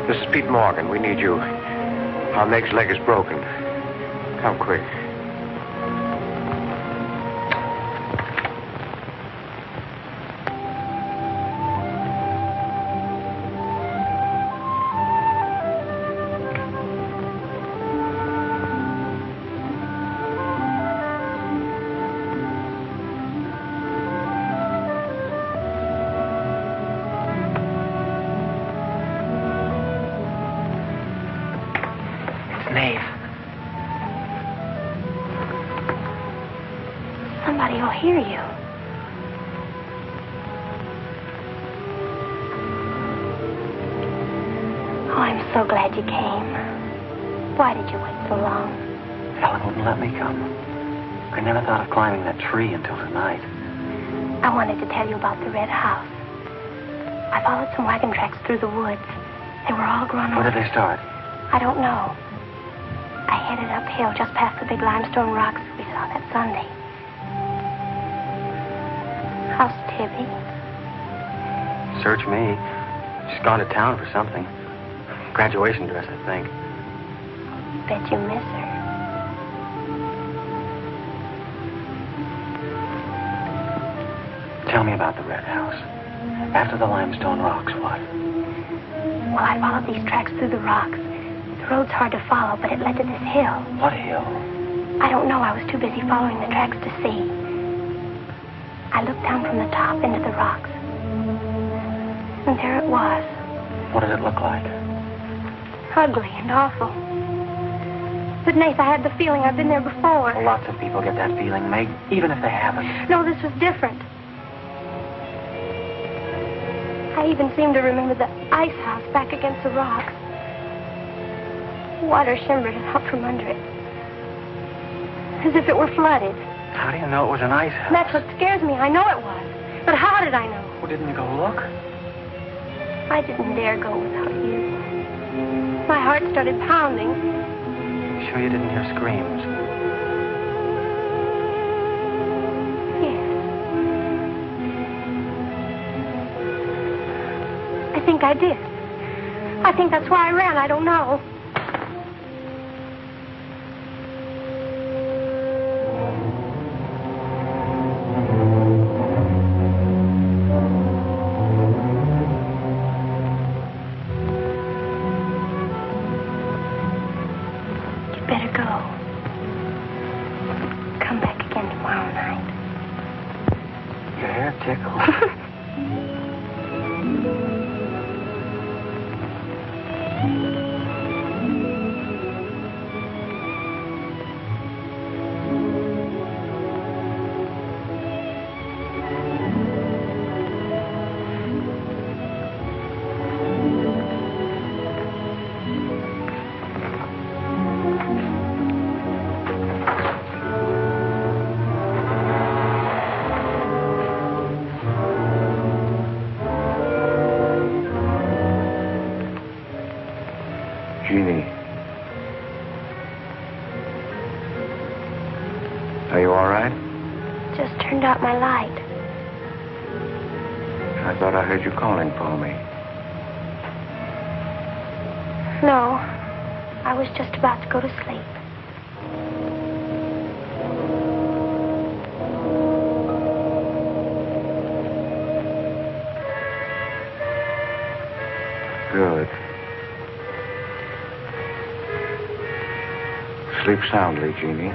this is Pete Morgan. We need you. Our Meg's leg is broken. Come quick. Somebody will hear you. Oh, I'm so glad you came. Why did you wait so long? Ellen wouldn't let me come. I never thought of climbing that tree until tonight. I wanted to tell you about the red house. I followed some wagon tracks through the woods. They were all grown Where over. did they start? I don't know. I headed uphill just past the big limestone rocks we saw that Sunday. How's Tibby? Search me. She's gone to town for something. Graduation dress, I think. Bet you miss her. Tell me about the red house. After the limestone rocks, what? Well, I followed these tracks through the rocks. The road's hard to follow, but it led to this hill. What hill? I don't know. I was too busy following the tracks to see. I looked down from the top into the rocks. And there it was. What did it look like? Ugly and awful. But, Nath, I had the feeling I've been there before. Well, lots of people get that feeling, Meg, even if they haven't. No, this was different. I even seem to remember the ice house back against the rocks. Water shimmered out from under it. As if it were flooded. How do you know it was an ice house? That's what scares me. I know it was. But how did I know? Well, didn't you go look? I didn't dare go without you. My heart started pounding. Sure you didn't hear screams? Yes. I think I did. I think that's why I ran. I don't know. tickle. Jeannie. Are you all right? Just turned out my light. I thought I heard you calling for me. No, I was just about to go to sleep. Good. Sleep soundly, Jeannie.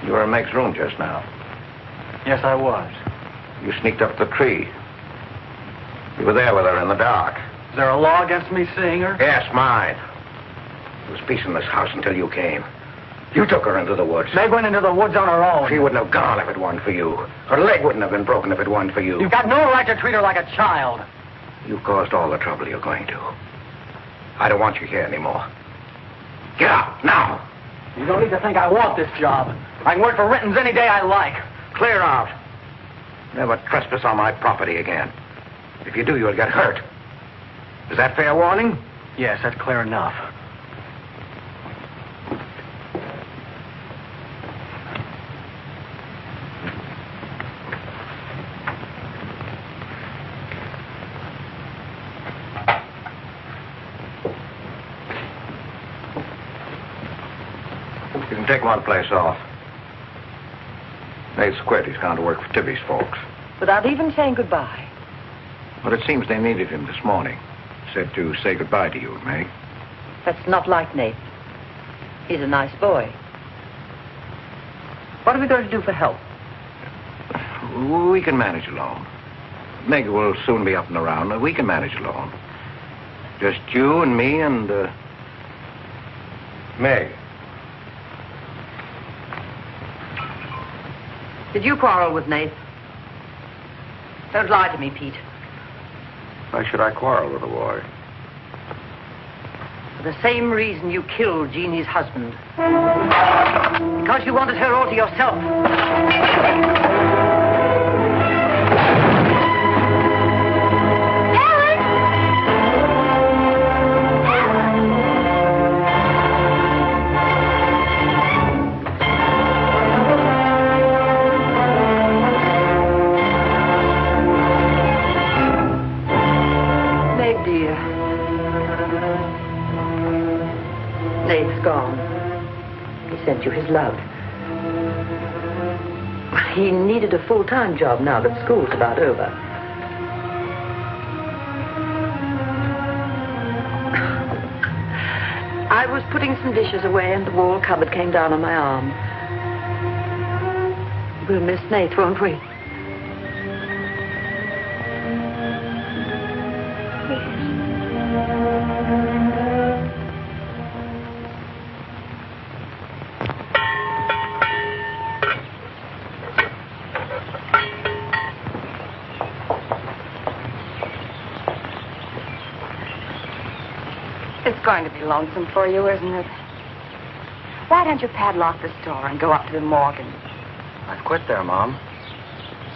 You were in Meg's room just now. Yes, I was. You sneaked up the tree. You were there with her in the dark. Is there a law against me seeing her? Yes, mine. There was peace in this house until you came. You took her into the woods. Meg went into the woods on her own. She wouldn't have gone if it weren't for you. Her leg wouldn't have been broken if it weren't for you. You've got no right to treat her like a child. You caused all the trouble you're going to. I don't want you here anymore. Get out, now. You don't need to think I want this job. I can work for Renton's any day I like. Clear out. Never trespass on my property again. If you do, you'll get hurt. Is that fair warning? Yes, that's clear enough. You can take one place off. Nate's quit. He's gone to work for Tibby's folks. Without even saying goodbye. But it seems they needed him this morning. Said to say goodbye to you, Meg. That's not like Nate. He's a nice boy. What are we going to do for help? We can manage alone. Meg will soon be up and around. We can manage alone. Just you and me and, Meg. Did you quarrel with Nate? Don't lie to me, Pete. Why should I quarrel with a boy? For the same reason you killed Jeannie's husband. Because you wanted her all to yourself. Nate's gone. He sent you his love. He needed a full-time job now that school's about over. I was putting some dishes away and the wall cupboard came down on my arm. We'll miss Nate, won't we? It's going to be lonesome for you, isn't it? Why don't you padlock the store and go up to the Morgan? I've quit there, Mom.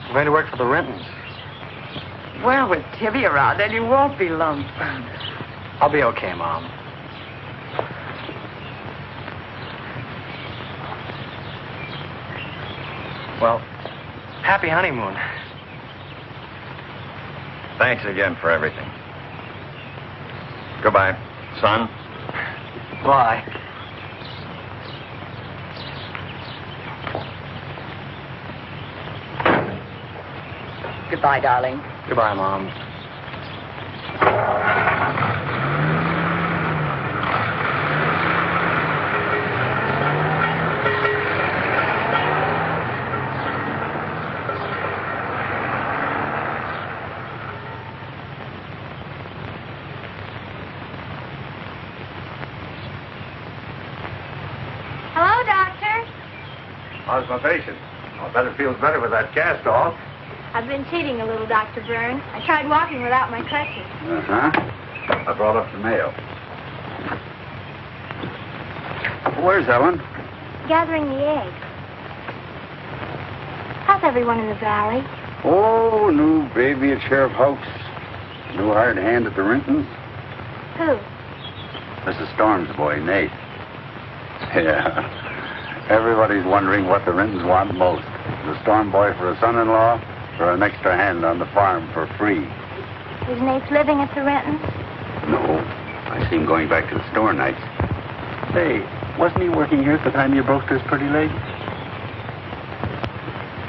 I'm going to work for the Rentons. Well, with Tibby around, then you won't be lonesome. I'll be okay, Mom. Well, happy honeymoon. Thanks again for everything. Goodbye, son. Bye. Goodbye, darling. Goodbye, Mom. Hello, Doctor. How's my patient? I bet it feels better with that cast off. I've been cheating a little, Dr. Byrne. I tried walking without my crutches. Uh-huh. I brought up the mail. Where's Ellen? Gathering the eggs. How's everyone in the valley? Oh, new baby at Sheriff House. New hired hand at the Rintons. Who? Mrs. Storm's boy, Nate. Yeah. Everybody's wondering what the Rintons want most. The Storm boy for a son-in-law or an extra hand on the farm for free. Is Nate living at the Rentons? No. I see him going back to the store nights. Say, wasn't he working here at the time you broke this pretty leg?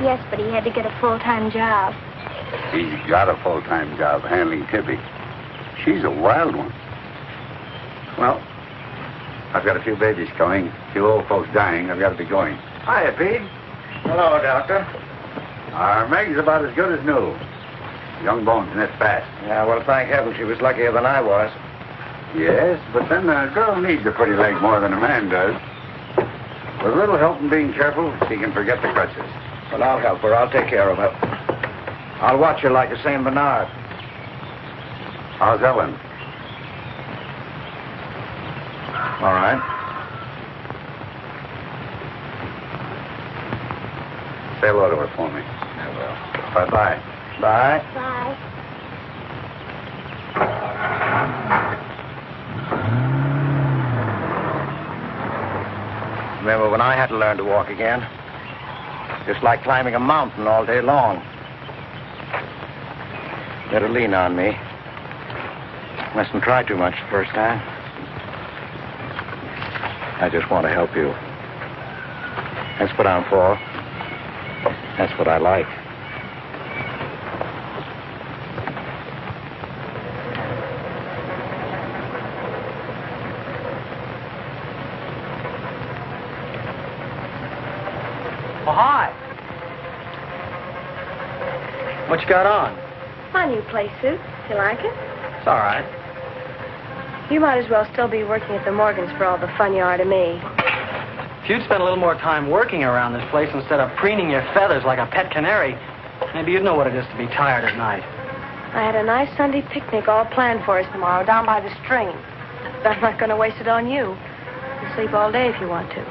Yes, but he had to get a full-time job. He's got a full-time job handling Tibby. She's a wild one. Well, I've got a few babies coming, a few old folks dying. I've got to be going. Hiya, Pete. Hello, Doctor. Our Meg's about as good as new. Young bones knit fast. Yeah, well, thank heaven she was luckier than I was. Yes, but then a girl needs a pretty leg more than a man does. With a little help and being careful, she can forget the crutches. Well, I'll help her. I'll take care of her. I'll watch her like a St. Bernard. How's Ellen? All right. Say hello to her for me. I will. Bye-bye. Bye. Bye. Remember when I had to learn to walk again? Just like climbing a mountain all day long. Better lean on me. Mustn't try too much the first time. I just want to help you. That's what I'm for. That's what I like. Oh, hi. What you got on? My new play suit. You like it? It's all right. You might as well still be working at the Morgans for all the fun you are to me. If you'd spent a little more time working around this place instead of preening your feathers like a pet canary, maybe you'd know what it is to be tired at night. I had a nice Sunday picnic all planned for us tomorrow down by the stream. But I'm not going to waste it on you. You sleep all day if you want to.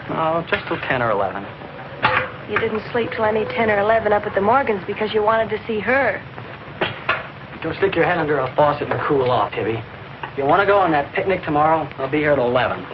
Oh, just till 10 or 11. You didn't sleep till any 10 or 11 up at the Morgans because you wanted to see her. Don't stick your head under a faucet and cool off, Tibby. If you want to go on that picnic tomorrow, I'll be here at 11.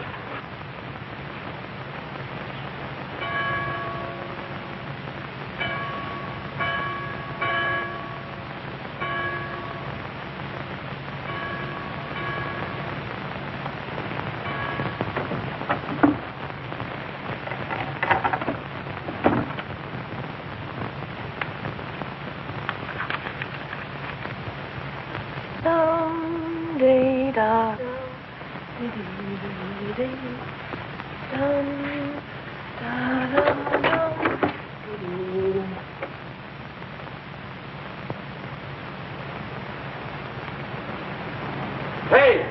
Hey,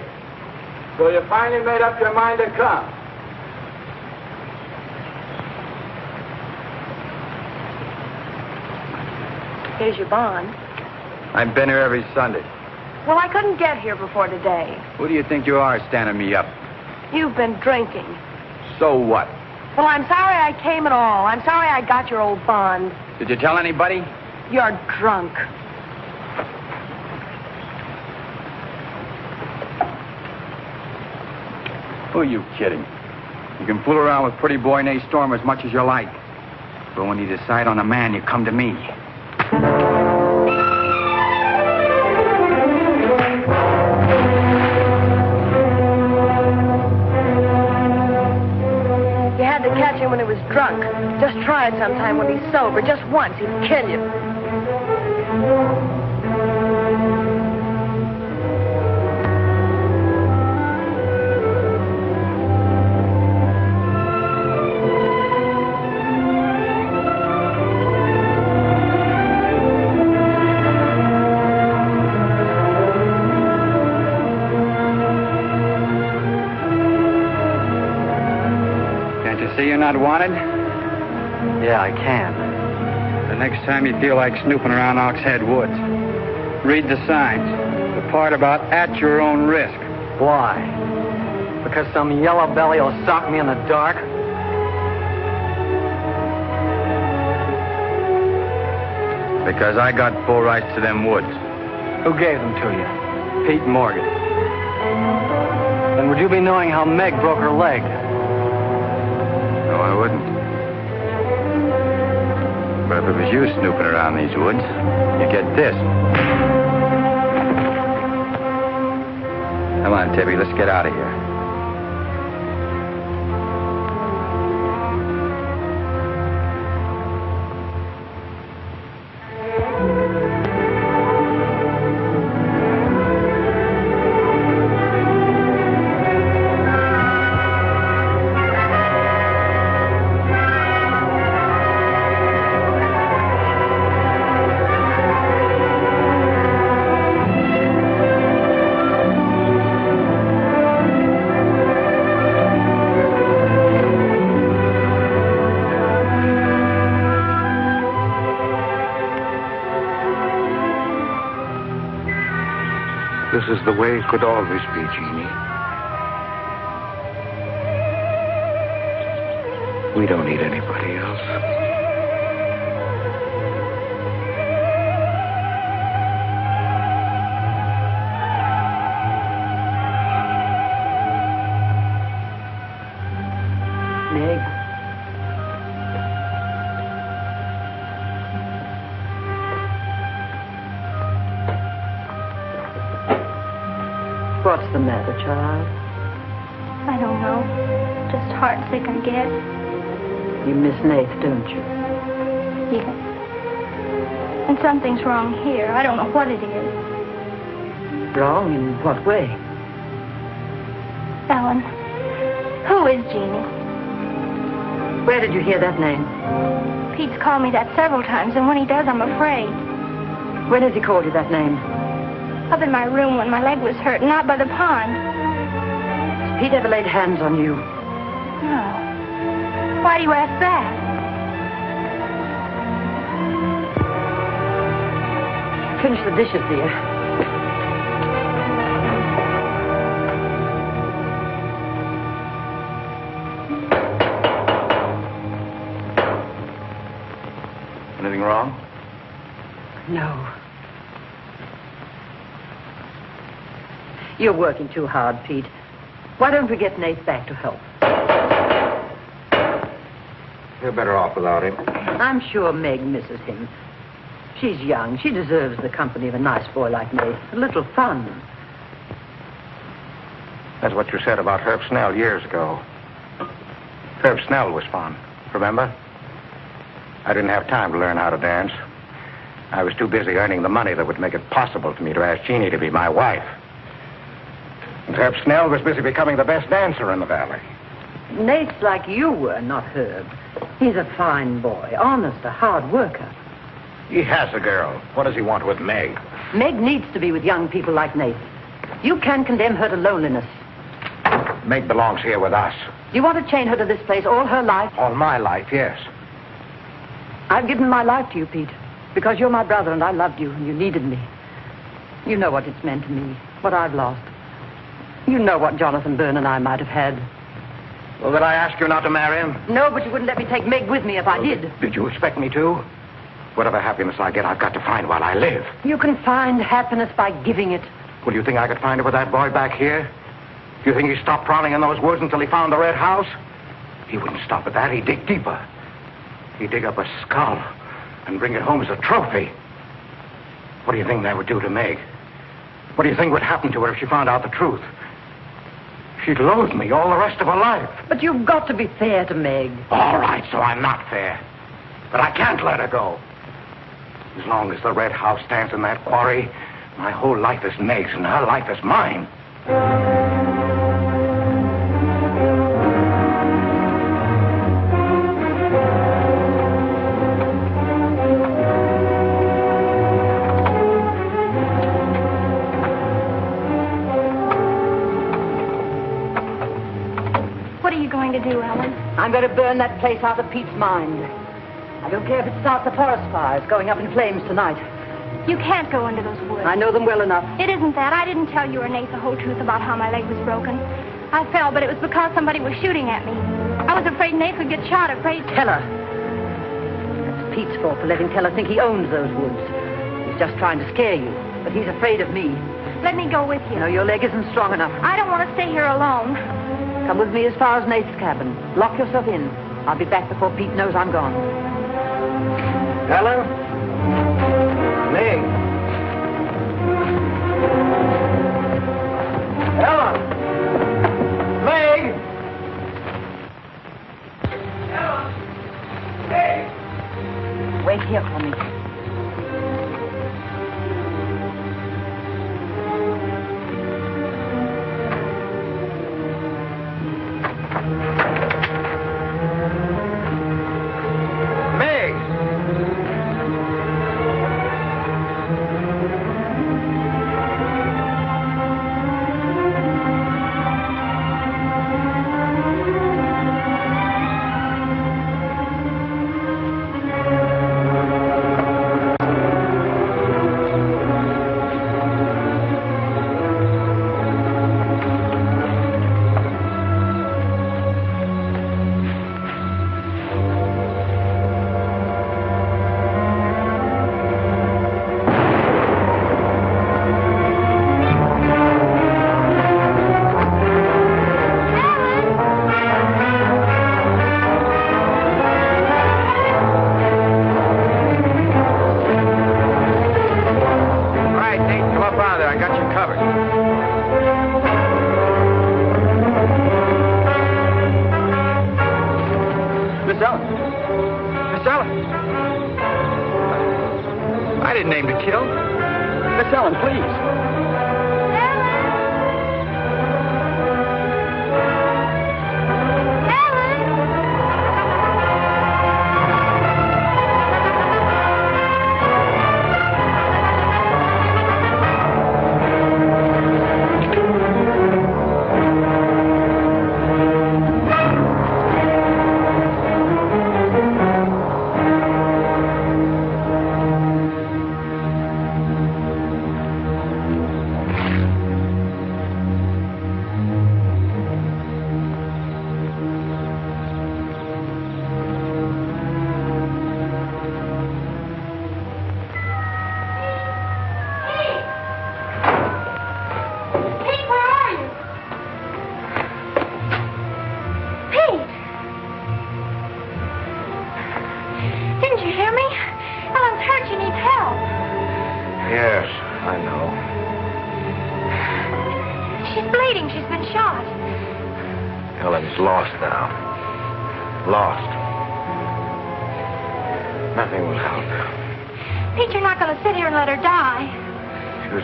so you finally made up your mind to come? Here's your bond. I've been here every Sunday. Well, I couldn't get here before today. Who do you think you are standing me up? You've been drinking. So what? Well, I'm sorry I came at all. I'm sorry I got your old bond. Did you tell anybody? You're drunk. Who are you kidding? You can fool around with pretty boy Nate Storm as much as you like. But when you decide on a man, you come to me. You had to catch him when he was drunk. Just try it sometime when he's sober. Just once. He'd kill you. See you're not wanted? Yeah, I can. The next time you feel like snooping around Ox Head Woods, read the signs. The part about at your own risk. Why? Because some yellow belly will sock me in the dark? Because I got full rights to them woods. Who gave them to you? Pete Morgan. Then would you be knowing how Meg broke her leg? No, I wouldn't. But if it was you snooping around these woods, you get this. Come on, Tibby, let's get out of here. This is the way it could always be, Jeannie. We don't need anybody else. Meg. What's the matter, child? I don't know. Just heartsick, I guess. You miss Nath, don't you? Yes. And something's wrong here. I don't know what it is. Wrong in what way? Ellen, who is Jeannie? Where did you hear that name? Pete's called me that several times, and when he does, I'm afraid. When has he called you that name? Up in my room when my leg was hurt, and out by the pond. Has Pete ever laid hands on you? No. Why do you ask that? Finish the dishes, dear. Anything wrong? No. You're working too hard, Pete. Why don't we get Nate back to help? You're better off without him. I'm sure Meg misses him. She's young. She deserves the company of a nice boy like Nate. A little fun. That's what you said about Herb Snell years ago. Herb Snell was fun, remember? I didn't have time to learn how to dance. I was too busy earning the money that would make it possible for me to ask Jeannie to be my wife. And Herb Snell was busy becoming the best dancer in the valley. Nate's like you were, not Herb. He's a fine boy, honest, a hard worker. He has a girl. What does he want with Meg? Meg needs to be with young people like Nate. You can't condemn her to loneliness. Meg belongs here with us. Do you want to chain her to this place all her life? All my life, yes. I've given my life to you, Pete, because you're my brother and I loved you and you needed me. You know what it's meant to me, what I've lost. You know what Jonathan Byrne and I might have had. Well, did I ask you not to marry him? No, but you wouldn't let me take Meg with me if I did. Did you expect me to? Whatever happiness I get, I've got to find while I live. You can find happiness by giving it. Well, you think I could find it with that boy back here? Do you think he stopped prowling in those woods until he found the red house? He wouldn't stop at that. He'd dig deeper. He'd dig up a skull and bring it home as a trophy. What do you think that would do to Meg? What do you think would happen to her if she found out the truth? She'd loathe me all the rest of her life. But you've got to be fair to Meg. All right, so I'm not fair. But I can't let her go. As long as the red house stands in that quarry, my whole life is Meg's and her life is mine. What are you going to do, Ellen? I'm going to burn that place out of Pete's mind. I don't care if it starts a forest fire. It's going up in flames tonight. You can't go into those woods. I know them well enough. It isn't that. I didn't tell you or Nate the whole truth about how my leg was broken. I fell, but it was because somebody was shooting at me. I was afraid Nate would get shot, afraid... Teller. That's Pete's fault for letting Teller think he owns those woods. He's just trying to scare you, but he's afraid of me. Let me go with you. No, your leg isn't strong enough. I don't want to stay here alone. Come with me as far as Nate's cabin. Lock yourself in. I'll be back before Pete knows I'm gone. Ellen? Meg? Ellen? Meg? Ellen? Meg? Wait here for me. I didn't aim to kill. Miss Ellen, please.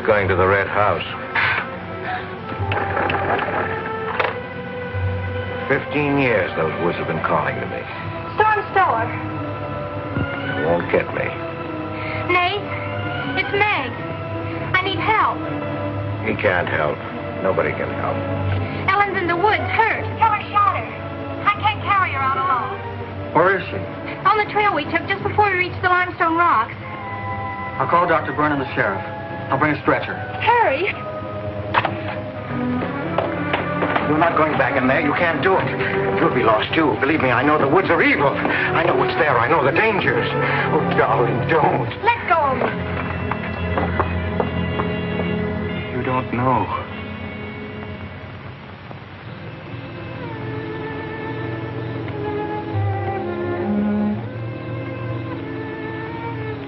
Going to the red house. 15 years those woods have been calling to me. Storm Stower. It won't get me. Nate, it's Meg. I need help. He can't help. Nobody can help. Ellen's in the woods, hurt. Teller shot her. I can't carry her out alone. Where is she? On the trail we took just before we reached the limestone rocks. I'll call Dr. Byrne and the sheriff. I'll bring a stretcher. Hurry. You're not going back in there. You can't do it. You'll be lost, too. Believe me, I know the woods are evil. I know what's there. I know the dangers. Oh, darling, don't. Let go of me. You don't know.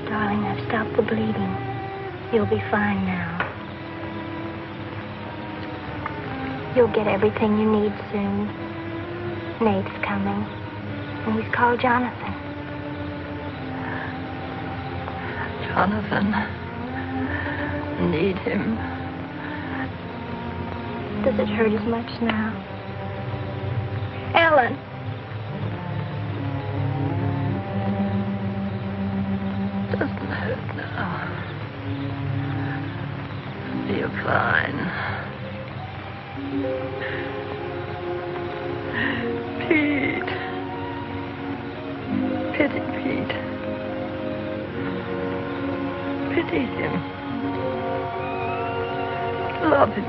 Darling, I've stopped the bleeding. You'll be fine now. You'll get everything you need soon. Nate's coming, and he's called Jonathan. Jonathan. Need him. Does it hurt as much now? Ellen. Doesn't hurt now. Feel fine. Pete. Pity Pete. Pity him. Love him.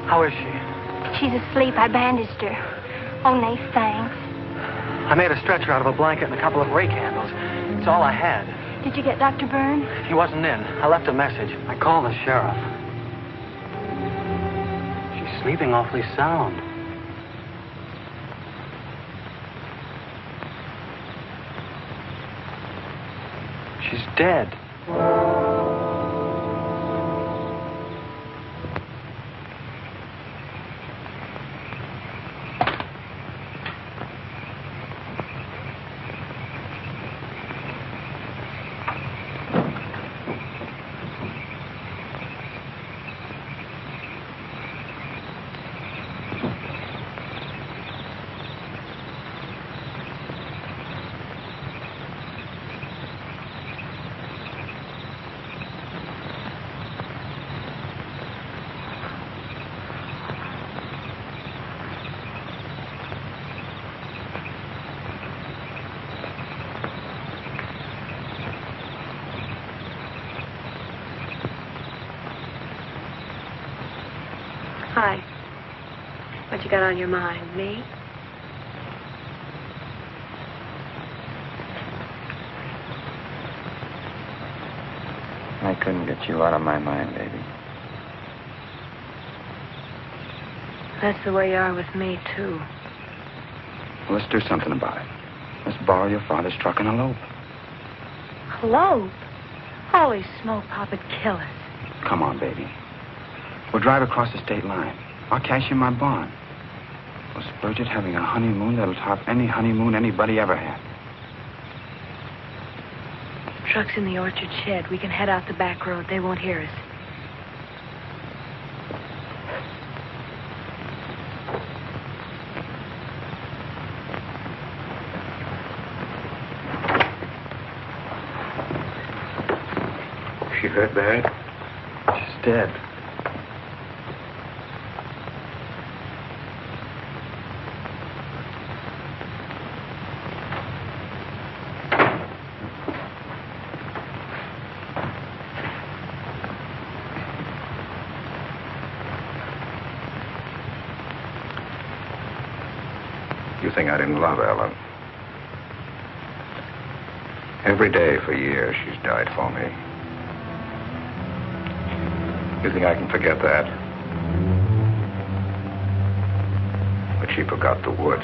How is she? She's asleep. I bandaged her. Oh, Nath, thanks. I made a stretcher out of a blanket and a couple of rake handles. It's all I had. Did you get Dr. Byrne? He wasn't in. I left a message. I called the sheriff. She's sleeping awfully sound. She's dead. Hi. What you got on your mind? Me? I couldn't get you out of my mind, baby. That's the way you are with me, too. Well, let's do something about it. Let's borrow your father's truck and elope. Elope? Holy smoke, Papa'd kill us. Come on, baby. We'll drive across the state line. I'll cash in my bond. We'll splurge at having a honeymoon that'll top any honeymoon anybody ever had. The truck's in the orchard shed. We can head out the back road. They won't hear us. She hurt bad? She's dead. You think I didn't love Ellen? Every day for years she's died for me. You think I can forget that? But she forgot the woods.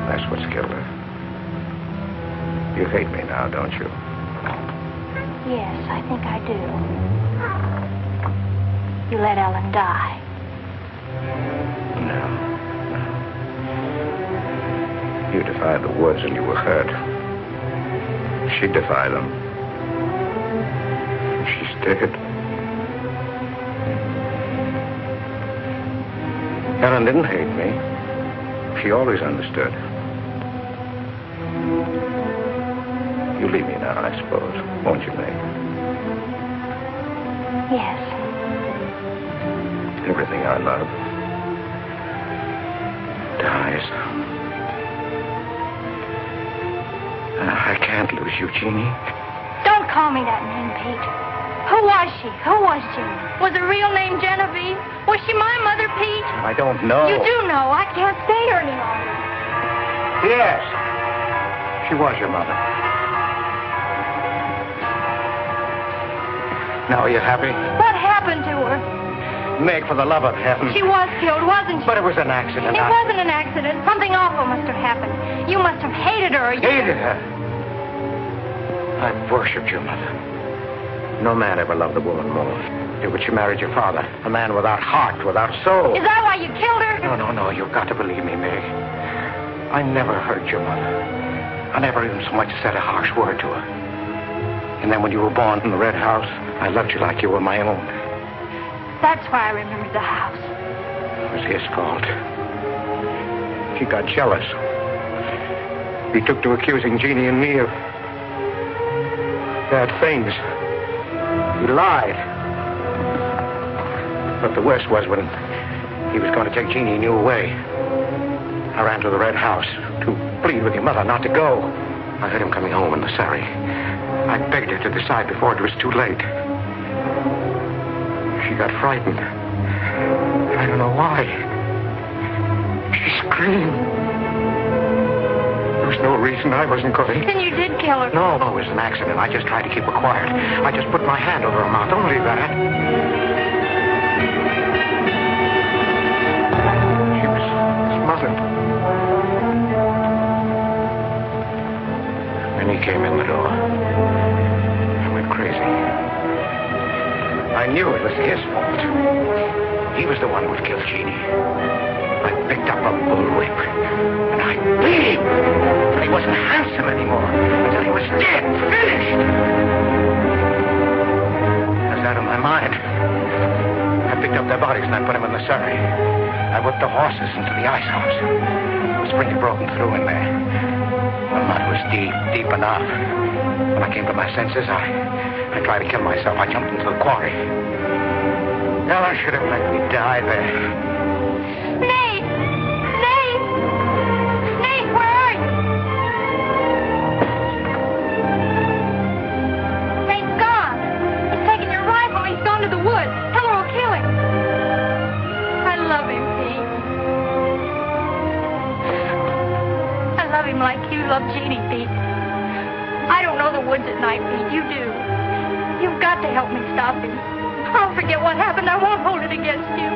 That's what's killed her. You hate me now, don't you? Yes, I think I do. You let Ellen die. No. You defied the woods and you were hurt. She defied them. She's dead. Ellen didn't hate me. She always understood. You leave me now, I suppose, won't you, Meg? Yes. Everything I love dies. I can't lose you, Jeannie. Don't call me that name, Pete. Who was she? Who was Jeannie? Was her real name Genevieve? Was she my mother, Pete? I don't know. You do know. I can't stay here any longer. Yes. She was your mother. Now, are you happy? What happened to her? Meg, for the love of heaven. She was killed, wasn't she? But it was an accident. It wasn't an accident. Something awful must have happened. You must have hated her. Hated her. I've worshipped your mother. No man ever loved a woman more. But she married your father, a man without heart, without soul. Is that why you killed her? No, you've got to believe me, Meg. I never hurt your mother. I never even so much said a harsh word to her. And then when you were born in the red house, I loved you like you were my own. That's why I remembered the house. It was his fault. He got jealous. He took to accusing Jeannie and me of bad things. He lied. But the worst was when he was going to take Jeannie and you away. I ran to the red house to plead with your mother not to go. I heard him coming home in the surrey. I begged her to decide before it was too late. She got frightened. I don't know why. She screamed. There was no reason I wasn't going. Then you did kill her. No, it was an accident. I just tried to keep her quiet. I just put my hand over her mouth. Only that. She was smothered. Then he came in the door. I went crazy. I knew it was his fault. He was the one who had killed Jeannie. I picked up a bullwhip, and I beat him until he wasn't handsome anymore, until he was dead, finished. I was out of my mind. I picked up their bodies and I put them in the surrey. I whipped the horses into the ice house. The spring had broken through in there. The mud was deep, deep enough. When I came to my senses, I tried to kill myself. I jumped into the quarry. Ellen should have let me die there. Nate! Nate! Nate, where are you? Nate's gone. He's taken your rifle. He's gone to the woods. Tell her we'll kill him. I love him, Pete. I love him like you love Jeannie, Pete. I don't know the woods at night, Pete. You do. You've got to help me stop him. I'll forget what happened. I won't hold it against you.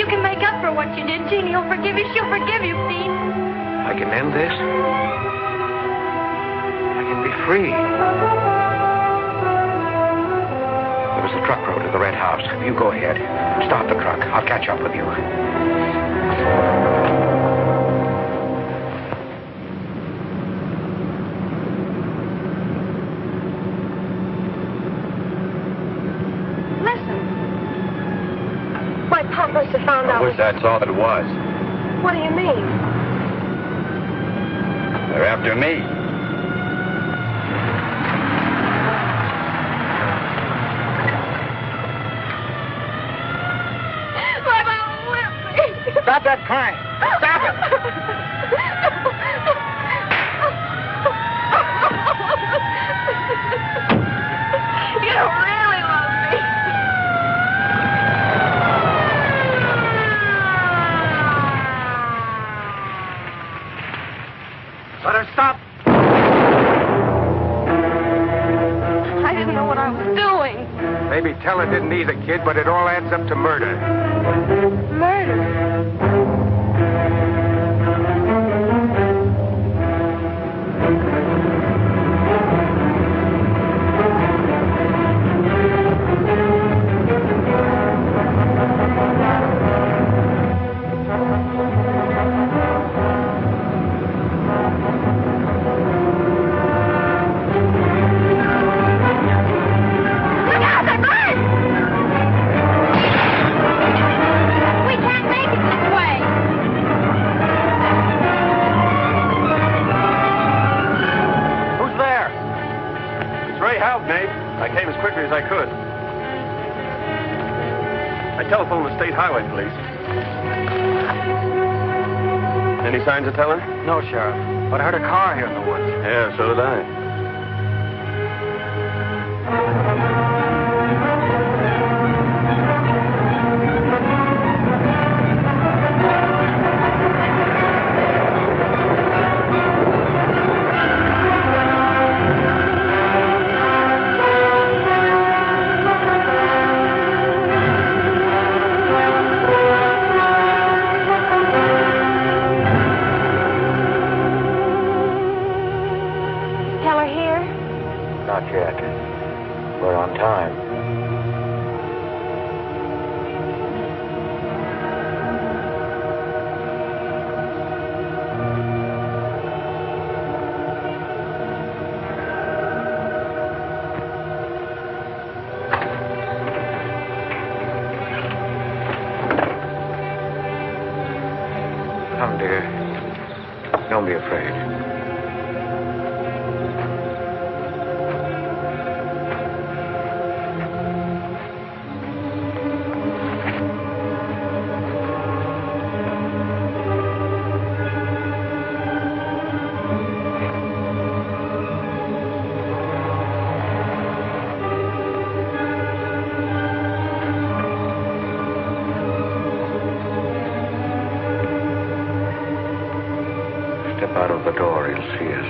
You can make up for what you did. Jeannie will forgive you. She'll forgive you, Pete. I can end this. I can be free. There was a truck road to the red house. You go ahead. Stop the truck. I'll catch up with you. Must have found out. I wish that's all it was. What do you mean? They're after me. My mom whipped me. Stop that crying. Stop it. You don't really love me. Let her stop. I didn't know what I was doing. Maybe tell her didn't either, kid, but it all adds up to murder. Murder. I could. I telephoned the state highway police. Any signs of telling? No, Sheriff. But I heard a car here in the woods. Yeah, so did I. Not yet. We're on time. Come, dear. Don't be afraid. Step out of the door, he'll see us.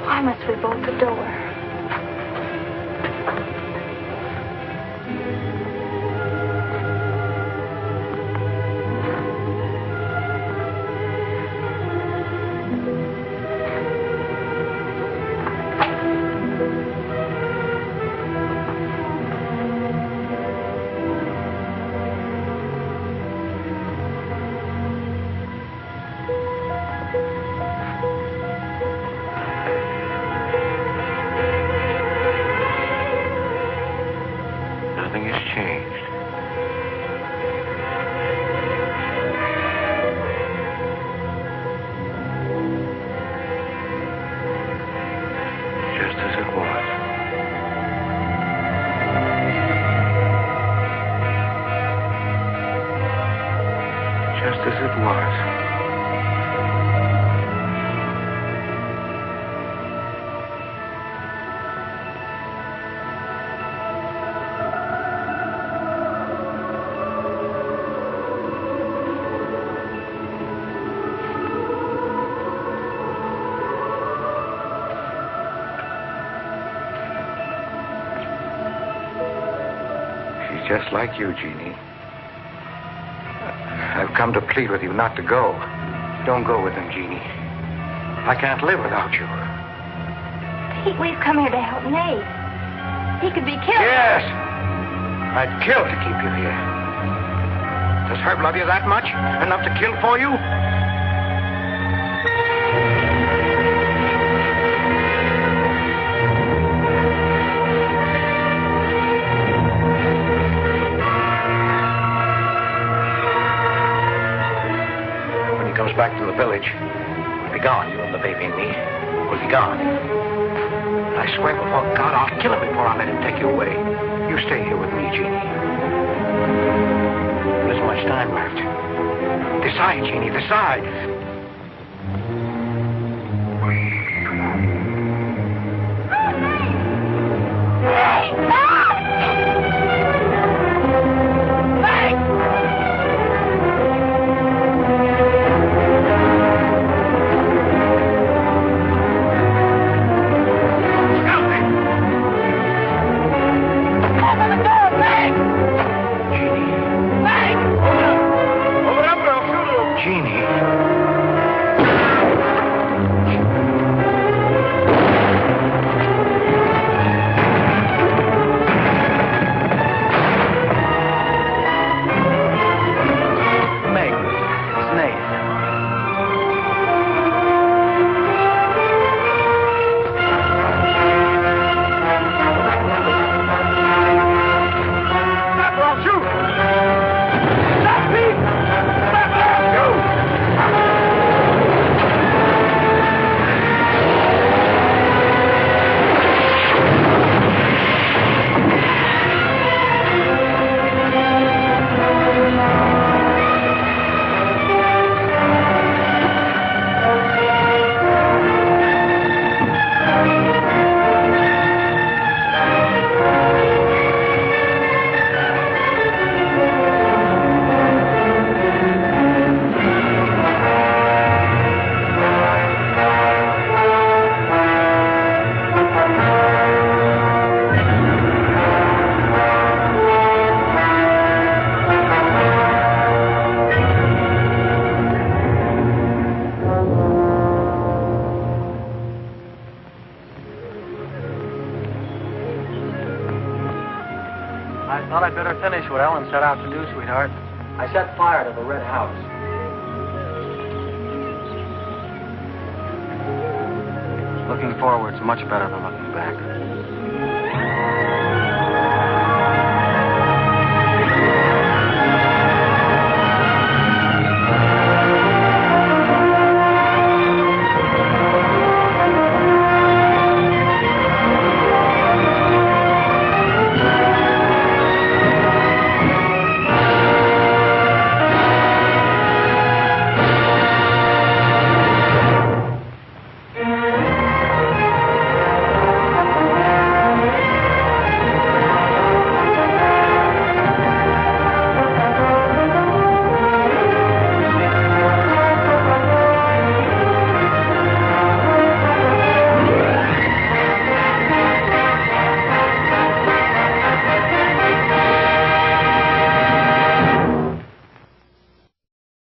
Why must we bolt the door? Nothing has changed. Just as it was. Just as it was. Just like you, Jeannie. I've come to plead with you not to go. Don't go with him, Jeannie. I can't live without you. Pete, we've come here to help Nate. He could be killed. Yes! I'd kill to keep you here. Does Herb love you that much? Enough to kill for you? Comes back to the village, we'll be gone. You and the baby and me. We'll be gone. I swear before God, I'll kill him before I let him take you away. You stay here with me, Jeannie. There isn't much time left. Decide, Jeannie, decide. Jeannie. I thought I'd better finish what Ellen set out to do, sweetheart. I set fire to the red house. Looking forward's much better than looking back.